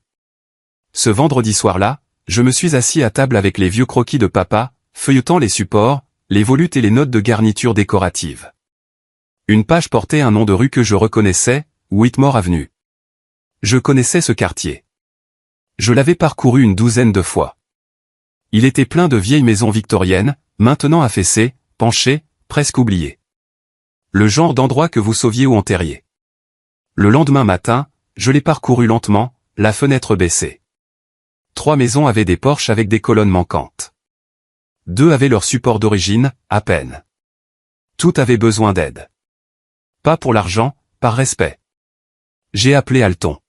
Ce vendredi soir-là, je me suis assis à table avec les vieux croquis de papa, feuilletant les supports, les volutes et les notes de garniture décorative. Une page portait un nom de rue que je reconnaissais, Whitmore Avenue. Je connaissais ce quartier. Je l'avais parcouru une douzaine de fois. Il était plein de vieilles maisons victoriennes, maintenant affaissées, penchées, presque oubliées. Le genre d'endroit que vous sauviez ou enterriez. Le lendemain matin, je l'ai parcouru lentement, la fenêtre baissée. 3 maisons avaient des porches avec des colonnes manquantes. 2 avaient leur support d'origine, à peine. Tout avait besoin d'aide. Pas pour l'argent, par respect. J'ai appelé Alton.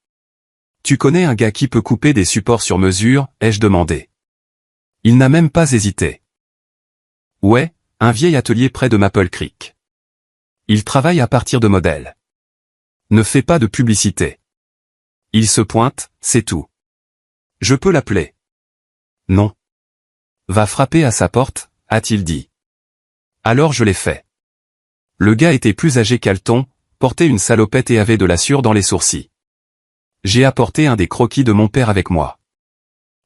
Tu connais un gars qui peut couper des supports sur mesure, ai-je demandé. Il n'a même pas hésité. Ouais, un vieil atelier près de Maple Creek. Il travaille à partir de modèles. Ne fais pas de publicité. Il se pointe, c'est tout. Je peux l'appeler. Non. Va frapper à sa porte, a-t-il dit. Alors je l'ai fait. Le gars était plus âgé qu'Alton, portait une salopette et avait de la sueur dans les sourcils. J'ai apporté un des croquis de mon père avec moi.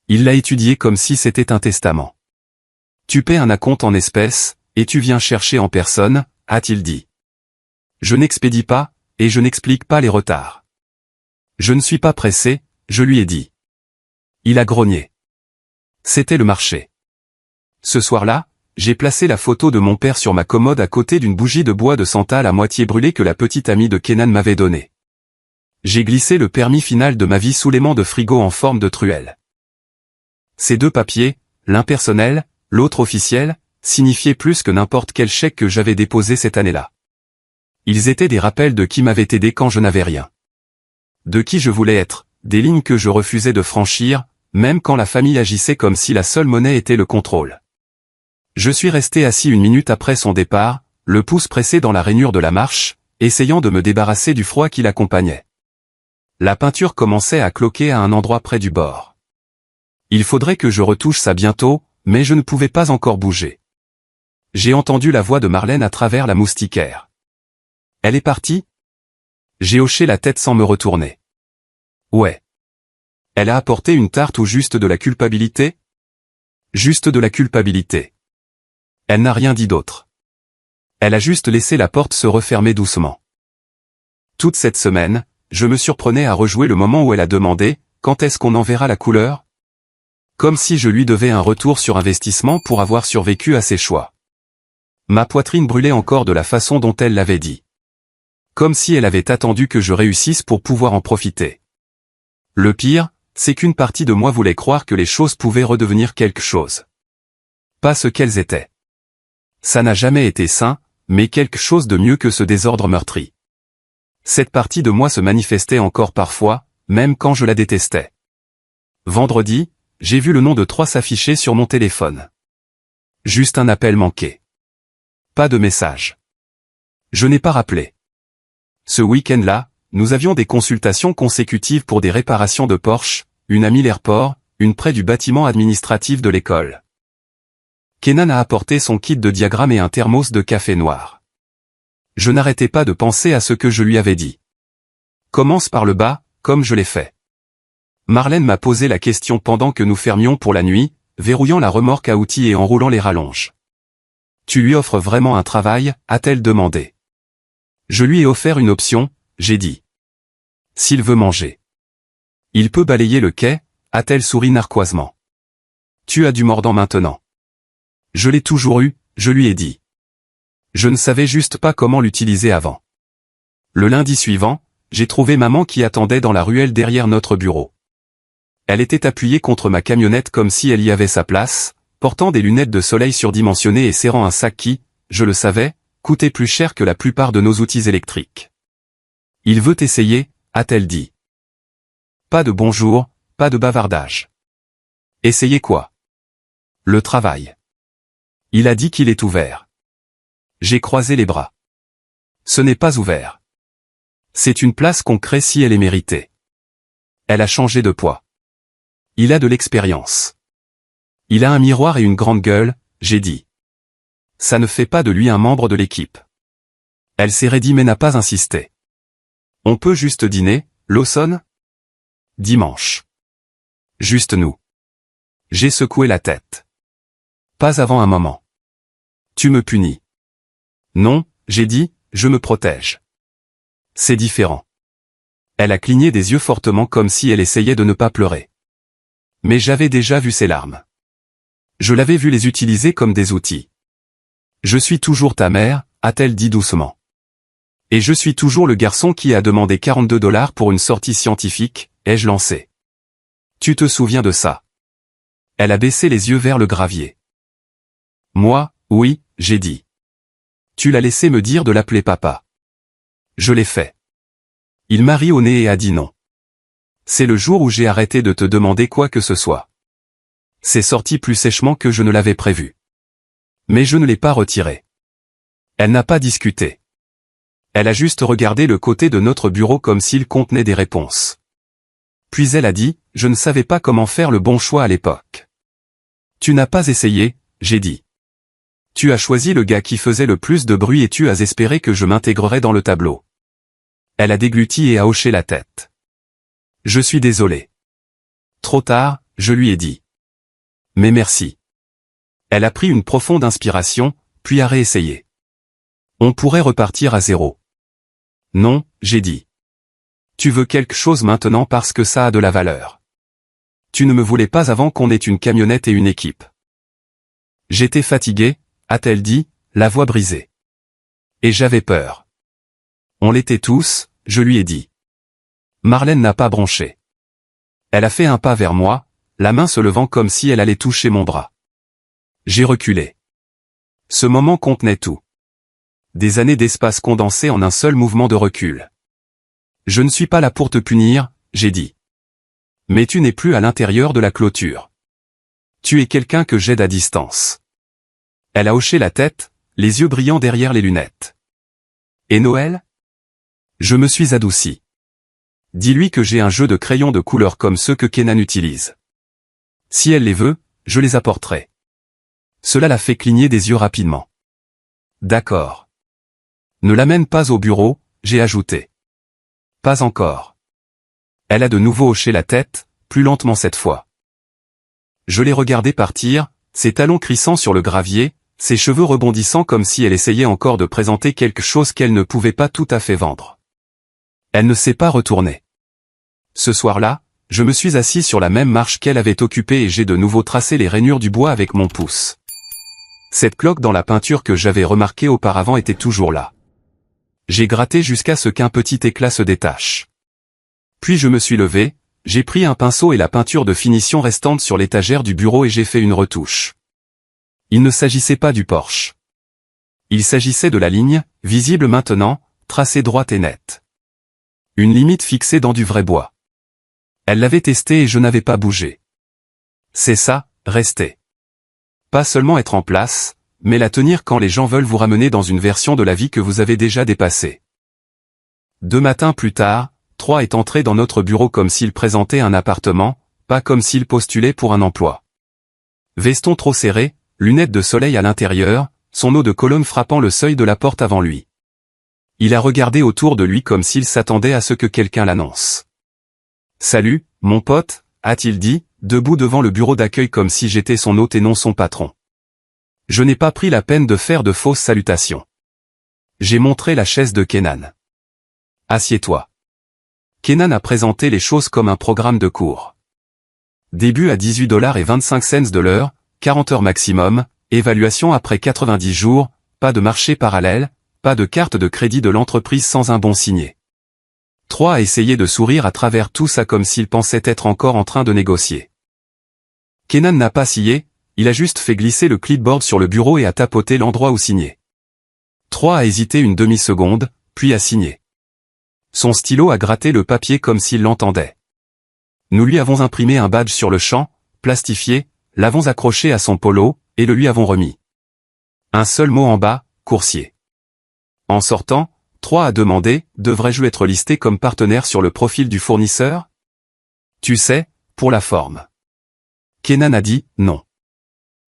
Il l'a étudié comme si c'était un testament. Tu paies un acompte en espèces, et tu viens chercher en personne, a-t-il dit. Je n'expédie pas, et je n'explique pas les retards. Je ne suis pas pressé, je lui ai dit. Il a grogné. C'était le marché. Ce soir-là, j'ai placé la photo de mon père sur ma commode à côté d'une bougie de bois de santal à moitié brûlée que la petite amie de Kenan m'avait donnée. J'ai glissé le permis final de ma vie sous l'aimant de frigo en forme de truelle. Ces 2 papiers, l'un personnel, l'autre officiel, signifiaient plus que n'importe quel chèque que j'avais déposé cette année-là. Ils étaient des rappels de qui m'avait aidé quand je n'avais rien. De qui je voulais être, des lignes que je refusais de franchir, même quand la famille agissait comme si la seule monnaie était le contrôle. Je suis resté assis 1 minute après son départ, le pouce pressé dans la rainure de la marche, essayant de me débarrasser du froid qui l'accompagnait. La peinture commençait à cloquer à un endroit près du bord. Il faudrait que je retouche ça bientôt, mais je ne pouvais pas encore bouger. J'ai entendu la voix de Marlène à travers la moustiquaire. Elle est partie ? J'ai hoché la tête sans me retourner. Ouais. Elle a apporté une tarte ou juste de la culpabilité ? Juste de la culpabilité. Elle n'a rien dit d'autre. Elle a juste laissé la porte se refermer doucement. Toute cette semaine, je me surprenais à rejouer le moment où elle a demandé « Quand est-ce qu'on en verra la couleur ?» Comme si je lui devais un retour sur investissement pour avoir survécu à ses choix. Ma poitrine brûlait encore de la façon dont elle l'avait dit. Comme si elle avait attendu que je réussisse pour pouvoir en profiter. Le pire, c'est qu'une partie de moi voulait croire que les choses pouvaient redevenir quelque chose. Pas ce qu'elles étaient. Ça n'a jamais été sain, mais quelque chose de mieux que ce désordre meurtri. Cette partie de moi se manifestait encore parfois, même quand je la détestais. Vendredi, j'ai vu le nom de 3 s'afficher sur mon téléphone. Juste un appel manqué. Pas de message. Je n'ai pas rappelé. Ce week-end-là, nous avions des consultations consécutives pour des réparations de Porsche, une à Millersport, une près du bâtiment administratif de l'école. Kenan a apporté son kit de diagramme et un thermos de café noir. Je n'arrêtais pas de penser à ce que je lui avais dit. Commence par le bas, comme je l'ai fait. Marlène m'a posé la question pendant que nous fermions pour la nuit, verrouillant la remorque à outils et enroulant les rallonges. Tu lui offres vraiment un travail, a-t-elle demandé. Je lui ai offert une option, j'ai dit. S'il veut manger. Il peut balayer le quai, a-t-elle souri narquoisement. Tu as du mordant maintenant. Je l'ai toujours eu, je lui ai dit. Je ne savais juste pas comment l'utiliser avant. Le lundi suivant, j'ai trouvé maman qui attendait dans la ruelle derrière notre bureau. Elle était appuyée contre ma camionnette comme si elle y avait sa place, portant des lunettes de soleil surdimensionnées et serrant un sac qui, je le savais, coûtait plus cher que la plupart de nos outils électriques. Il veut essayer, a-t-elle dit. Pas de bonjour, pas de bavardage. Essayer quoi? Le travail. Il a dit qu'il est ouvert. J'ai croisé les bras. Ce n'est pas ouvert. C'est une place qu'on crée si elle est méritée. Elle a changé de poids. Il a de l'expérience. Il a un miroir et une grande gueule, j'ai dit. Ça ne fait pas de lui un membre de l'équipe. Elle s'est raidie mais n'a pas insisté. On peut juste dîner, Lawson? Dimanche. Juste nous. J'ai secoué la tête. Pas avant un moment. Tu me punis. Non, j'ai dit, je me protège. C'est différent. Elle a cligné des yeux fortement comme si elle essayait de ne pas pleurer. Mais j'avais déjà vu ses larmes. Je l'avais vu les utiliser comme des outils. Je suis toujours ta mère, a-t-elle dit doucement. Et je suis toujours le garçon qui a demandé 42 $ pour une sortie scientifique, ai-je lancé. Tu te souviens de ça? Elle a baissé les yeux vers le gravier. Moi, oui, j'ai dit. Tu l'as laissé me dire de l'appeler papa. Je l'ai fait. Il m'a ri au nez et a dit non. C'est le jour où j'ai arrêté de te demander quoi que ce soit. C'est sorti plus sèchement que je ne l'avais prévu. Mais je ne l'ai pas retiré. Elle n'a pas discuté. Elle a juste regardé le côté de notre bureau comme s'il contenait des réponses. Puis elle a dit, je ne savais pas comment faire le bon choix à l'époque. Tu n'as pas essayé, j'ai dit. Tu as choisi le gars qui faisait le plus de bruit et tu as espéré que je m'intégrerais dans le tableau. Elle a dégluti et a hoché la tête. Je suis désolé. Trop tard, je lui ai dit. Mais merci. Elle a pris une profonde inspiration, puis a réessayé. On pourrait repartir à zéro. Non, j'ai dit. Tu veux quelque chose maintenant parce que ça a de la valeur. Tu ne me voulais pas avant qu'on ait une camionnette et une équipe. J'étais fatigué, a-t-elle dit, la voix brisée. Et j'avais peur. On l'était tous, je lui ai dit. Marlène n'a pas bronché. Elle a fait un pas vers moi, la main se levant comme si elle allait toucher mon bras. J'ai reculé. Ce moment contenait tout. Des années d'espace condensées en un seul mouvement de recul. Je ne suis pas là pour te punir, j'ai dit. Mais tu n'es plus à l'intérieur de la clôture. Tu es quelqu'un que j'aide à distance. Elle a hoché la tête, les yeux brillants derrière les lunettes. Et Noël? Je me suis adouci. Dis-lui que j'ai un jeu de crayons de couleur comme ceux que Kenan utilise. Si elle les veut, je les apporterai. Cela l'a fait cligner des yeux rapidement. D'accord. Ne l'amène pas au bureau, j'ai ajouté. Pas encore. Elle a de nouveau hoché la tête, plus lentement cette fois. Je l'ai regardée partir, ses talons crissant sur le gravier, ses cheveux rebondissant comme si elle essayait encore de présenter quelque chose qu'elle ne pouvait pas tout à fait vendre. Elle ne s'est pas retournée. Ce soir-là, je me suis assis sur la même marche qu'elle avait occupée et j'ai de nouveau tracé les rainures du bois avec mon pouce. Cette cloque dans la peinture que j'avais remarquée auparavant était toujours là. J'ai gratté jusqu'à ce qu'un petit éclat se détache. Puis je me suis levé, j'ai pris un pinceau et la peinture de finition restante sur l'étagère du bureau et j'ai fait une retouche. Il ne s'agissait pas du Porsche. Il s'agissait de la ligne, visible maintenant, tracée droite et nette. Une limite fixée dans du vrai bois. Elle l'avait testé et je n'avais pas bougé. C'est ça, rester. Pas seulement être en place, mais la tenir quand les gens veulent vous ramener dans une version de la vie que vous avez déjà dépassée. 2 matins plus tard, 3 est entré dans notre bureau comme s'il présentait un appartement, pas comme s'il postulait pour un emploi. Veston trop serré, lunettes de soleil à l'intérieur, son eau de Cologne frappant le seuil de la porte avant lui. Il a regardé autour de lui comme s'il s'attendait à ce que quelqu'un l'annonce. « Salut, mon pote », a-t-il dit, debout devant le bureau d'accueil comme si j'étais son hôte et non son patron. Je n'ai pas pris la peine de faire de fausses salutations. J'ai montré la chaise de Kenan. « Assieds-toi. » Kenan a présenté les choses comme un programme de cours. Début à $18.25 de l'heure, 40 heures maximum, évaluation après 90 jours, pas de marché parallèle, pas de carte de crédit de l'entreprise sans un bon signé. 3 a essayé de sourire à travers tout ça comme s'il pensait être encore en train de négocier. Kenan n'a pas scié, il a juste fait glisser le clipboard sur le bureau et a tapoté l'endroit où signer. 3 a hésité une demi-seconde, puis a signé. Son stylo a gratté le papier comme s'il l'entendait. Nous lui avons imprimé un badge sur le champ, plastifié, l'avons accroché à son polo, et le lui avons remis. Un seul mot en bas, coursier. En sortant, 3 a demandé, devrais-je être listé comme partenaire sur le profil du fournisseur? Tu sais, pour la forme. Kenan a dit, non.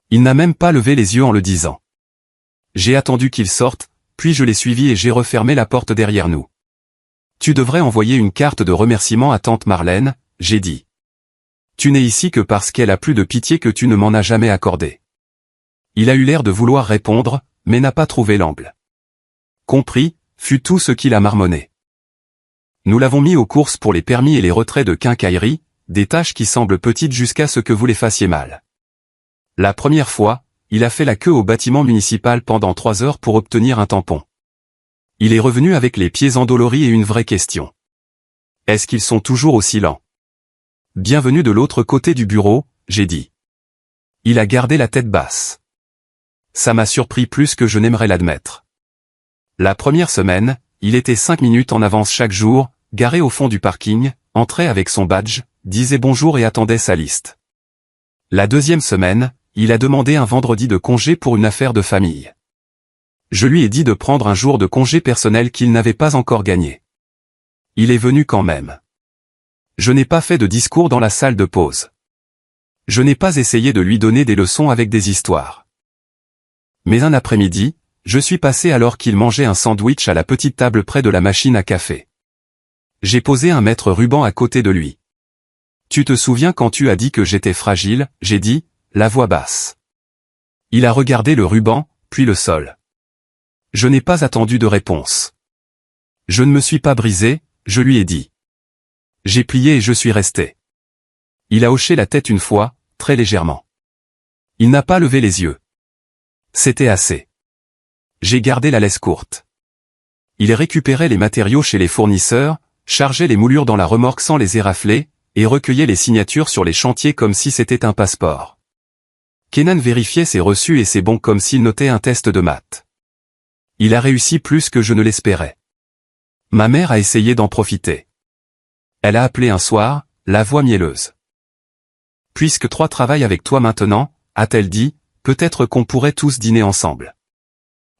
Il n'a même pas levé les yeux en le disant. J'ai attendu qu'il sorte, puis je l'ai suivi et j'ai refermé la porte derrière nous. Tu devrais envoyer une carte de remerciement à tante Marlène, j'ai dit. Tu n'es ici que parce qu'elle a plus de pitié que tu ne m'en as jamais accordé. Il a eu l'air de vouloir répondre, mais n'a pas trouvé l'angle. Compris, fut tout ce qu'il a marmonné. Nous l'avons mis aux courses pour les permis et les retraits de quincaillerie, des tâches qui semblent petites jusqu'à ce que vous les fassiez mal. La première fois, il a fait la queue au bâtiment municipal pendant 3 heures pour obtenir un tampon. Il est revenu avec les pieds endoloris et une vraie question. Est-ce qu'ils sont toujours aussi lents? Bienvenue de l'autre côté du bureau, j'ai dit. Il a gardé la tête basse. Ça m'a surpris plus que je n'aimerais l'admettre. La première semaine, il était 5 minutes en avance chaque jour, garé au fond du parking, entrait avec son badge, disait bonjour et attendait sa liste. La deuxième semaine, il a demandé un vendredi de congé pour une affaire de famille. Je lui ai dit de prendre un jour de congé personnel qu'il n'avait pas encore gagné. Il est venu quand même. Je n'ai pas fait de discours dans la salle de pause. Je n'ai pas essayé de lui donner des leçons avec des histoires. Mais un après-midi, je suis passé alors qu'il mangeait un sandwich à la petite table près de la machine à café. J'ai posé un mètre ruban à côté de lui. Tu te souviens quand tu as dit que j'étais fragile, j'ai dit, la voix basse. Il a regardé le ruban, puis le sol. Je n'ai pas attendu de réponse. Je ne me suis pas brisé, je lui ai dit. J'ai plié et je suis resté. Il a hoché la tête une fois, très légèrement. Il n'a pas levé les yeux. C'était assez. J'ai gardé la laisse courte. Il récupérait les matériaux chez les fournisseurs, chargeait les moulures dans la remorque sans les érafler, et recueillait les signatures sur les chantiers comme si c'était un passeport. Kenan vérifiait ses reçus et ses bons comme s'il notait un test de maths. Il a réussi plus que je ne l'espérais. Ma mère a essayé d'en profiter. Elle a appelé un soir, la voix mielleuse. Puisque 3 travaillent avec toi maintenant, a-t-elle dit, peut-être qu'on pourrait tous dîner ensemble.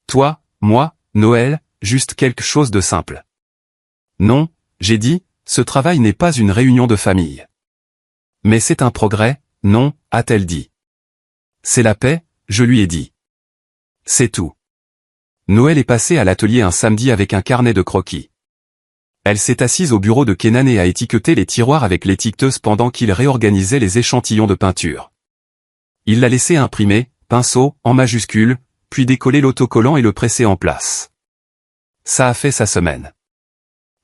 Toi, moi, Noël, juste quelque chose de simple. Non, j'ai dit, ce travail n'est pas une réunion de famille. Mais c'est un progrès, non, a-t-elle dit. C'est la paix, je lui ai dit. C'est tout. Noël est passée à l'atelier un samedi avec un carnet de croquis. Elle s'est assise au bureau de Kenan et a étiqueté les tiroirs avec l'étiqueteuse pendant qu'il réorganisait les échantillons de peinture. Il l'a laissé imprimer, pinceau, en majuscule, puis décoller l'autocollant et le presser en place. Ça a fait sa semaine.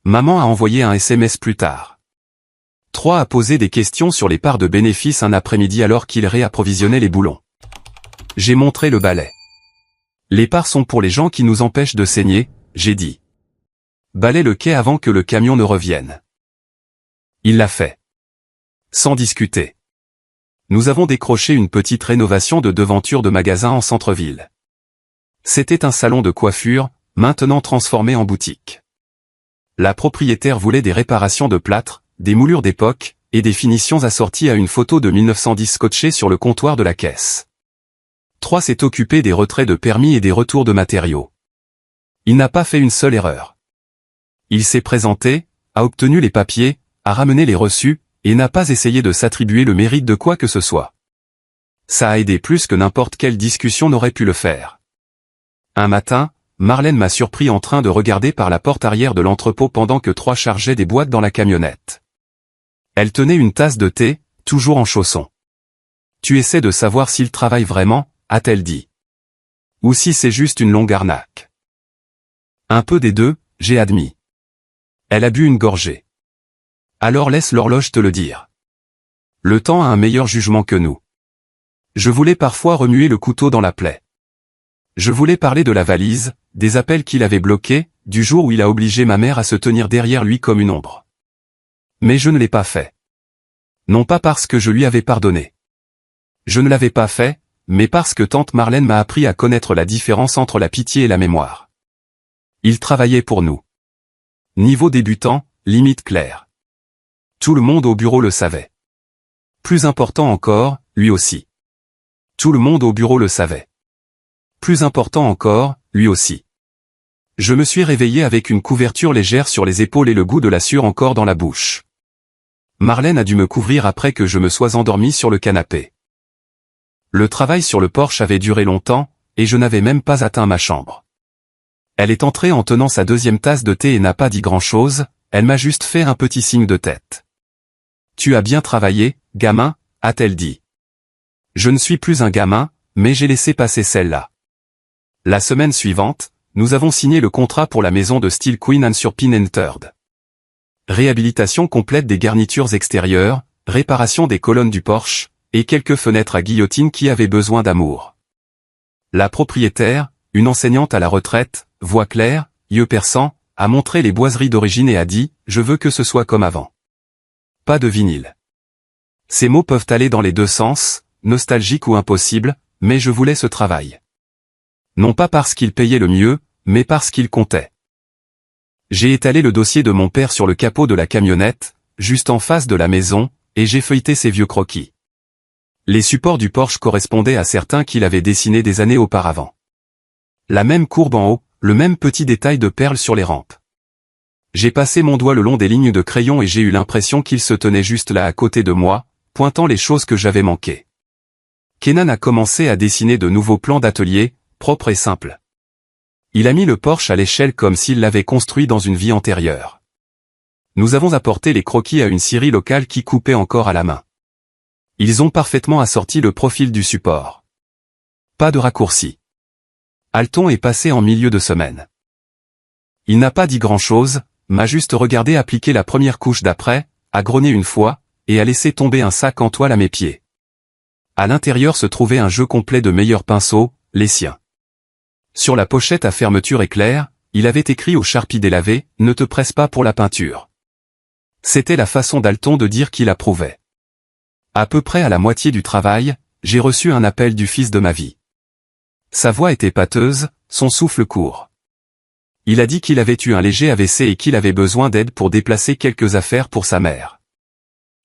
Maman a envoyé un SMS plus tard. 3 a posé des questions sur les parts de bénéfices un après-midi alors qu'il réapprovisionnait les boulons. J'ai montré le balai. Les parts sont pour les gens qui nous empêchent de saigner, j'ai dit. Balaie le quai avant que le camion ne revienne. Il l'a fait. Sans discuter. Nous avons décroché une petite rénovation de devanture de magasin en centre-ville. C'était un salon de coiffure, maintenant transformé en boutique. La propriétaire voulait des réparations de plâtre, des moulures d'époque, et des finitions assorties à une photo de 1910 scotchée sur le comptoir de la caisse. 3 s'est occupé des retraits de permis et des retours de matériaux. Il n'a pas fait une seule erreur. Il s'est présenté, a obtenu les papiers, a ramené les reçus, et n'a pas essayé de s'attribuer le mérite de quoi que ce soit. Ça a aidé plus que n'importe quelle discussion n'aurait pu le faire. Un matin, Marlène m'a surpris en train de regarder par la porte arrière de l'entrepôt pendant que 3 chargeaient des boîtes dans la camionnette. Elle tenait une tasse de thé, toujours en chaussons. Tu essaies de savoir s'il travaille vraiment, a-t-elle dit. Ou si c'est juste une longue arnaque. Un peu des deux, j'ai admis. Elle a bu une gorgée. Alors laisse l'horloge te le dire. Le temps a un meilleur jugement que nous. Je voulais parfois remuer le couteau dans la plaie. Je voulais parler de la valise, des appels qu'il avait bloqués, du jour où il a obligé ma mère à se tenir derrière lui comme une ombre. Mais je ne l'ai pas fait. Non pas parce que je lui avais pardonné. Je ne l'avais pas fait, mais parce que tante Marlène m'a appris à connaître la différence entre la pitié et la mémoire. Il travaillait pour nous. Niveau débutant, limite claire. Tout le monde au bureau le savait. Plus important encore, lui aussi. Tout le monde au bureau le savait. Plus important encore, lui aussi. Je me suis réveillé avec une couverture légère sur les épaules et le goût de la sueur encore dans la bouche. Marlène a dû me couvrir après que je me sois endormi sur le canapé. Le travail sur le porche avait duré longtemps, et je n'avais même pas atteint ma chambre. Elle est entrée en tenant sa 2e tasse de thé et n'a pas dit grand-chose, elle m'a juste fait un petit signe de tête. « Tu as bien travaillé, gamin », a-t-elle dit. Je ne suis plus un gamin, mais j'ai laissé passer celle-là. La semaine suivante, nous avons signé le contrat pour la maison de style Queen Anne sur Pine and Third. Réhabilitation complète des garnitures extérieures, réparation des colonnes du porche, et quelques fenêtres à guillotine qui avaient besoin d'amour. La propriétaire, une enseignante à la retraite, voix claire, yeux perçants, a montré les boiseries d'origine et a dit « Je veux que ce soit comme avant ». Pas de vinyle. Ces mots peuvent aller dans les deux sens, nostalgique ou impossible, mais je voulais ce travail. Non pas parce qu'il payait le mieux, mais parce qu'il comptait. J'ai étalé le dossier de mon père sur le capot de la camionnette, juste en face de la maison, et j'ai feuilleté ses vieux croquis. Les supports du Porsche correspondaient à certains qu'il avait dessinés des années auparavant. La même courbe en haut, le même petit détail de perles sur les rampes. J'ai passé mon doigt le long des lignes de crayon et j'ai eu l'impression qu'il se tenait juste là à côté de moi, pointant les choses que j'avais manquées. Kenan a commencé à dessiner de nouveaux plans d'atelier, propres et simples. Il a mis le Porsche à l'échelle comme s'il l'avait construit dans une vie antérieure. Nous avons apporté les croquis à une scierie locale qui coupait encore à la main. Ils ont parfaitement assorti le profil du support. Pas de raccourci. Alton est passé en milieu de semaine. Il n'a pas dit grand-chose, m'a juste regardé appliquer la première couche d'après, a grogné une fois, et a laissé tomber un sac en toile à mes pieds. À l'intérieur se trouvait un jeu complet de meilleurs pinceaux, les siens. Sur la pochette à fermeture éclair, il avait écrit au charpie délavé, « Ne te presse pas pour la peinture ». C'était la façon d'Alton de dire qu'il approuvait. À peu près à la moitié du travail, j'ai reçu un appel du fils de ma vie. Sa voix était pâteuse, son souffle court. Il a dit qu'il avait eu un léger AVC et qu'il avait besoin d'aide pour déplacer quelques affaires pour sa mère.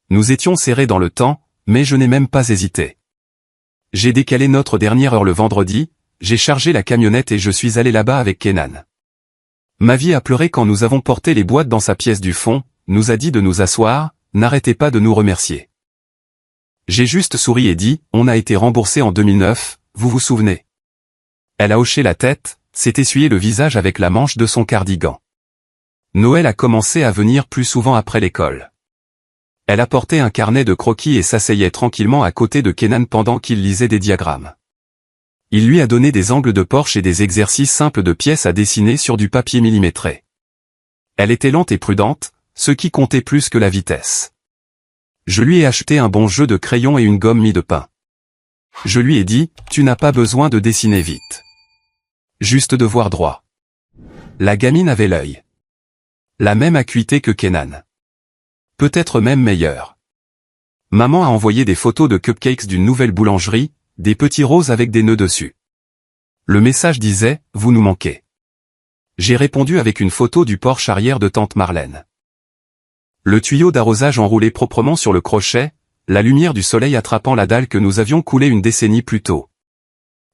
Nous étions serrés dans le temps, mais je n'ai même pas hésité. J'ai décalé notre dernière heure le vendredi, j'ai chargé la camionnette et je suis allé là-bas avec Kenan. Ma vie a pleuré quand nous avons porté les boîtes dans sa pièce du fond, nous a dit de nous asseoir, n'arrêtez pas de nous remercier. J'ai juste souri et dit, on a été remboursé en 2009, vous vous souvenez? Elle a hoché la tête, s'est essuyé le visage avec la manche de son cardigan. Noël a commencé à venir plus souvent après l'école. Elle apportait un carnet de croquis et s'asseyait tranquillement à côté de Kenan pendant qu'il lisait des diagrammes. Il lui a donné des angles de Porsche et des exercices simples de pièces à dessiner sur du papier millimétré. Elle était lente et prudente, ce qui comptait plus que la vitesse. Je lui ai acheté un bon jeu de crayons et une gomme mie de pain. Je lui ai dit, tu n'as pas besoin de dessiner vite. Juste de voir droit. La gamine avait l'œil. La même acuité que Kenan. Peut-être même meilleure. Maman a envoyé des photos de cupcakes d'une nouvelle boulangerie, des petits roses avec des nœuds dessus. Le message disait, vous nous manquez. J'ai répondu avec une photo du Porsche arrière de tante Marlène. Le tuyau d'arrosage enroulé proprement sur le crochet, la lumière du soleil attrapant la dalle que nous avions coulée une décennie plus tôt.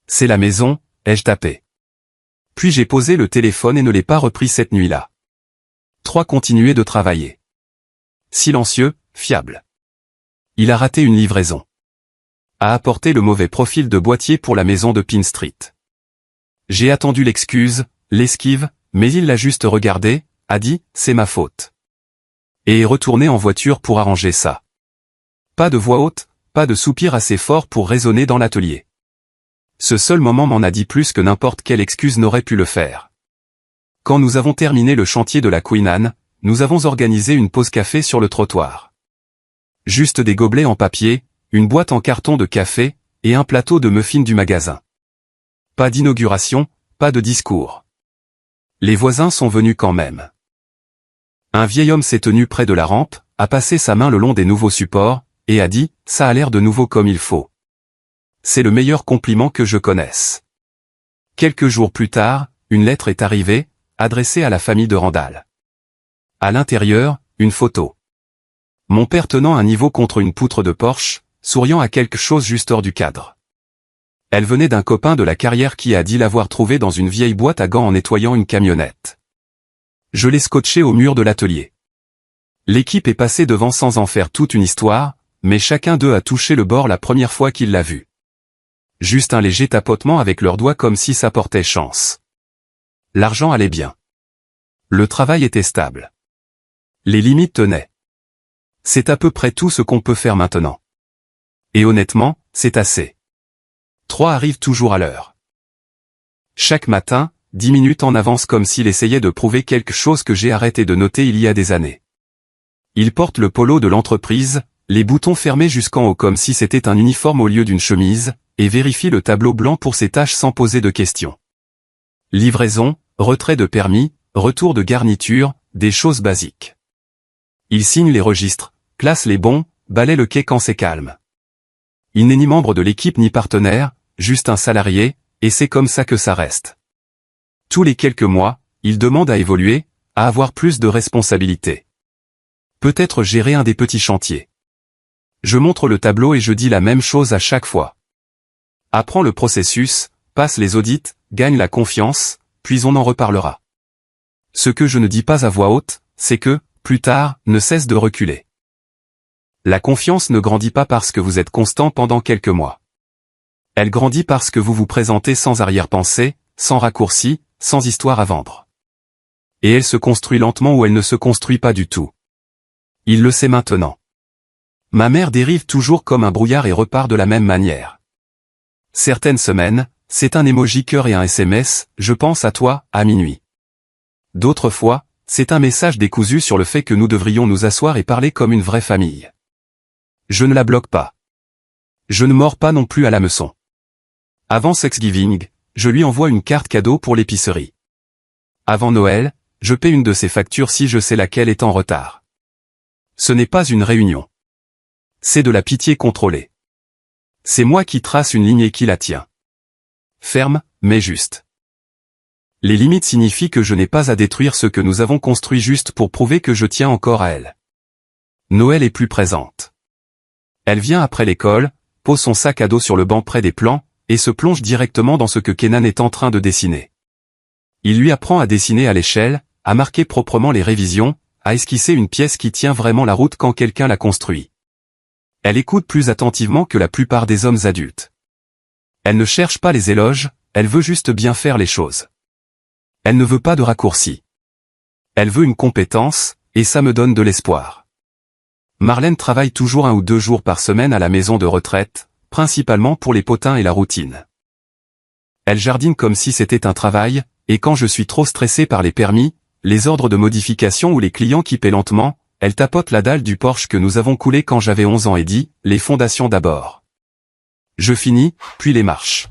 C'est la maison, ai-je tapé. Puis j'ai posé le téléphone et ne l'ai pas repris cette nuit-là. 3 continuait de travailler. Silencieux, fiable. Il a raté une livraison. A apporté le mauvais profil de boîtier pour la maison de Pin Street. J'ai attendu l'excuse, l'esquive, mais il l'a juste regardé, a dit, c'est ma faute. Et est retourné en voiture pour arranger ça. Pas de voix haute, pas de soupir assez fort pour résonner dans l'atelier. Ce seul moment m'en a dit plus que n'importe quelle excuse n'aurait pu le faire. Quand nous avons terminé le chantier de la Queen Anne, nous avons organisé une pause café sur le trottoir. Juste des gobelets en papier, une boîte en carton de café, et un plateau de muffins du magasin. Pas d'inauguration, pas de discours. Les voisins sont venus quand même. Un vieil homme s'est tenu près de la rampe, a passé sa main le long des nouveaux supports, et a dit, ça a l'air de nouveau comme il faut. C'est le meilleur compliment que je connaisse. Quelques jours plus tard, une lettre est arrivée, adressée à la famille de Randall. À l'intérieur, une photo. Mon père tenant un niveau contre une poutre de Porsche, souriant à quelque chose juste hors du cadre. Elle venait d'un copain de la carrière qui a dit l'avoir trouvée dans une vieille boîte à gants en nettoyant une camionnette. Je l'ai scotché au mur de l'atelier. L'équipe est passée devant sans en faire toute une histoire, mais chacun d'eux a touché le bord la première fois qu'il l'a vu. Juste un léger tapotement avec leurs doigts comme si ça portait chance. L'argent allait bien. Le travail était stable. Les limites tenaient. C'est à peu près tout ce qu'on peut faire maintenant. Et honnêtement, c'est assez. 3 arrivent toujours à l'heure. Chaque matin, 10 minutes en avance comme s'il essayait de prouver quelque chose que j'ai arrêté de noter il y a des années. Il porte le polo de l'entreprise, les boutons fermés jusqu'en haut comme si c'était un uniforme au lieu d'une chemise, et vérifie le tableau blanc pour ses tâches sans poser de questions. Livraison, retrait de permis, retour de garniture, des choses basiques. Il signe les registres, classe les bons, balaie le quai quand c'est calme. Il n'est ni membre de l'équipe ni partenaire, juste un salarié, et c'est comme ça que ça reste. Tous les quelques mois, il demande à évoluer, à avoir plus de responsabilités. Peut-être gérer un des petits chantiers. Je montre le tableau et je dis la même chose à chaque fois. Apprends le processus, passe les audits, gagne la confiance, puis on en reparlera. Ce que je ne dis pas à voix haute, c'est que, plus tard, ne cesse de reculer. La confiance ne grandit pas parce que vous êtes constant pendant quelques mois. Elle grandit parce que vous vous présentez sans arrière-pensée, sans raccourci, sans histoire à vendre. Et elle se construit lentement ou elle ne se construit pas du tout. Il le sait maintenant. Ma mère dérive toujours comme un brouillard et repart de la même manière. Certaines semaines, c'est un emoji cœur et un SMS, je pense à toi, à minuit. D'autres fois, c'est un message décousu sur le fait que nous devrions nous asseoir et parler comme une vraie famille. Je ne la bloque pas. Je ne mords pas non plus à l'hameçon. Avant Thanksgiving, je lui envoie une carte cadeau pour l'épicerie. Avant Noël, je paie une de ses factures si je sais laquelle est en retard. Ce n'est pas une réunion. C'est de la pitié contrôlée. C'est moi qui trace une ligne et qui la tient. Ferme, mais juste. Les limites signifient que je n'ai pas à détruire ce que nous avons construit juste pour prouver que je tiens encore à elle. Noël est plus présente. Elle vient après l'école, pose son sac à dos sur le banc près des plans, et se plonge directement dans ce que Kenan est en train de dessiner. Il lui apprend à dessiner à l'échelle, à marquer proprement les révisions, à esquisser une pièce qui tient vraiment la route quand quelqu'un la construit. Elle écoute plus attentivement que la plupart des hommes adultes. Elle ne cherche pas les éloges, elle veut juste bien faire les choses. Elle ne veut pas de raccourcis. Elle veut une compétence, et ça me donne de l'espoir. Marlène travaille toujours 1 ou 2 jours par semaine à la maison de retraite, principalement pour les potins et la routine. Elle jardine comme si c'était un travail, et quand je suis trop stressé par les permis, les ordres de modification ou les clients qui paient lentement, elle tapote la dalle du Porsche que nous avons coulé quand j'avais 11 ans et dit, les fondations d'abord. Je finis, puis les marches.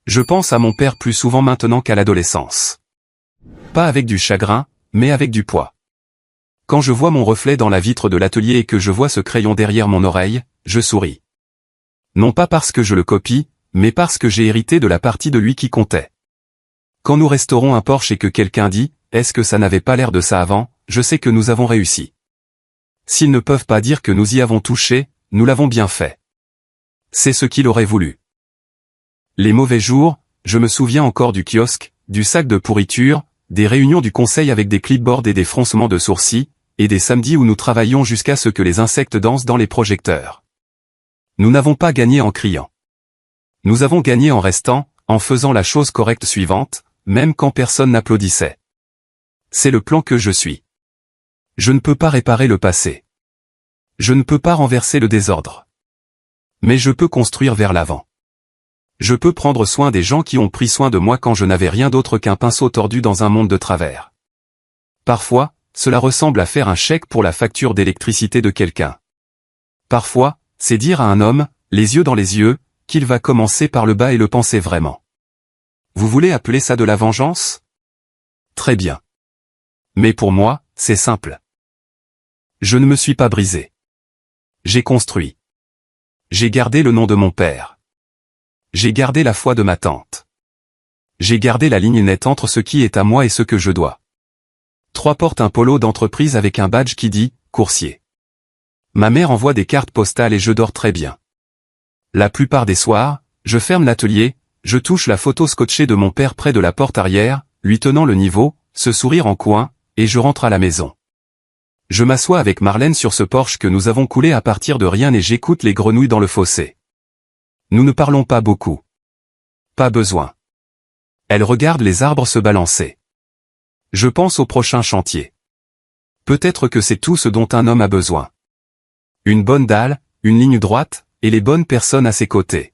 Je pense à mon père plus souvent maintenant qu'à l'adolescence. Pas avec du chagrin, mais avec du poids. Quand je vois mon reflet dans la vitre de l'atelier et que je vois ce crayon derrière mon oreille, je souris. Non pas parce que je le copie, mais parce que j'ai hérité de la partie de lui qui comptait. Quand nous restaurons un Porsche et que quelqu'un dit « Est-ce que ça n'avait pas l'air de ça avant ?» je sais que nous avons réussi. S'ils ne peuvent pas dire que nous y avons touché, nous l'avons bien fait. C'est ce qu'il aurait voulu. Les mauvais jours, je me souviens encore du kiosque, du sac de pourriture, des réunions du conseil avec des clipboards et des froncements de sourcils, et des samedis où nous travaillions jusqu'à ce que les insectes dansent dans les projecteurs. Nous n'avons pas gagné en criant. Nous avons gagné en restant, en faisant la chose correcte suivante, même quand personne n'applaudissait. C'est le plan que je suis. Je ne peux pas réparer le passé. Je ne peux pas renverser le désordre. Mais je peux construire vers l'avant. Je peux prendre soin des gens qui ont pris soin de moi quand je n'avais rien d'autre qu'un pinceau tordu dans un monde de travers. Parfois, cela ressemble à faire un chèque pour la facture d'électricité de quelqu'un. Parfois, c'est dire à un homme, les yeux dans les yeux, qu'il va commencer par le bas et le penser vraiment. Vous voulez appeler ça de la vengeance? Très bien. Mais pour moi, c'est simple. Je ne me suis pas brisé. J'ai construit. J'ai gardé le nom de mon père. J'ai gardé la foi de ma tante. J'ai gardé la ligne nette entre ce qui est à moi et ce que je dois. 3 porte un polo d'entreprise avec un badge qui dit « coursier ». Ma mère envoie des cartes postales et je dors très bien. La plupart des soirs, je ferme l'atelier, je touche la photo scotchée de mon père près de la porte arrière, lui tenant le niveau, ce sourire en coin, et je rentre à la maison. Je m'assois avec Marlène sur ce Porsche que nous avons coulé à partir de rien et j'écoute les grenouilles dans le fossé. Nous ne parlons pas beaucoup. Pas besoin. Elle regarde les arbres se balancer. Je pense au prochain chantier. Peut-être que c'est tout ce dont un homme a besoin. Une bonne dalle, une ligne droite, et les bonnes personnes à ses côtés.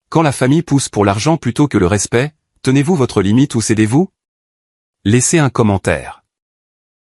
Quand la famille pousse pour l'argent plutôt que le respect, tenez-vous votre limite ou cédez-vous? Laissez un commentaire.